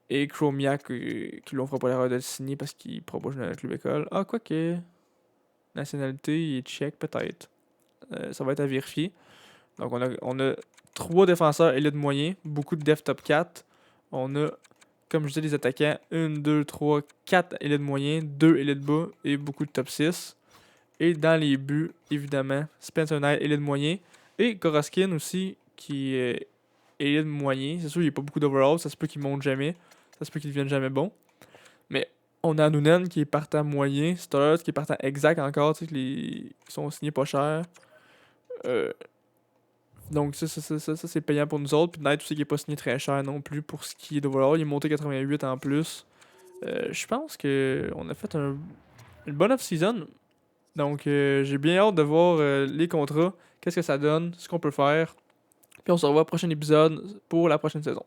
S1: Et Chromiak, qui lui fera pas l'erreur de le signer parce qu'il ne pourra pas jouer dans notre club école. Ah, quoi que. Nationalité, il est tchèque, peut-être. Ça va être à vérifier. Donc on a 3 défenseurs élite moyen, beaucoup de def top 4. On a, comme je disais, des attaquants 1, 2, 3, 4 élites moyens, 2 élites bas et beaucoup de top 6. Et dans les buts, évidemment, Spencer Knight, élite moyen. Et Goroskin aussi, qui est élite moyen. C'est sûr, il n'y a pas beaucoup d'overall, ça se peut qu'il monte jamais. Ça se peut qu'il devienne jamais bon. Mais on a Noonan qui est partant moyen, Stollers qui est partant exact encore, tu sais, qui sont signés pas cher. Donc ça c'est payant pour nous autres. Puis Knight aussi qui est pas signé très cher non plus pour ce qui est d'overall. Il est monté 88 en plus. Je pense que on a fait une bonne off-season. Donc j'ai bien hâte de voir les contrats, qu'est-ce que ça donne, ce qu'on peut faire. Puis on se revoit au prochain épisode pour la prochaine saison.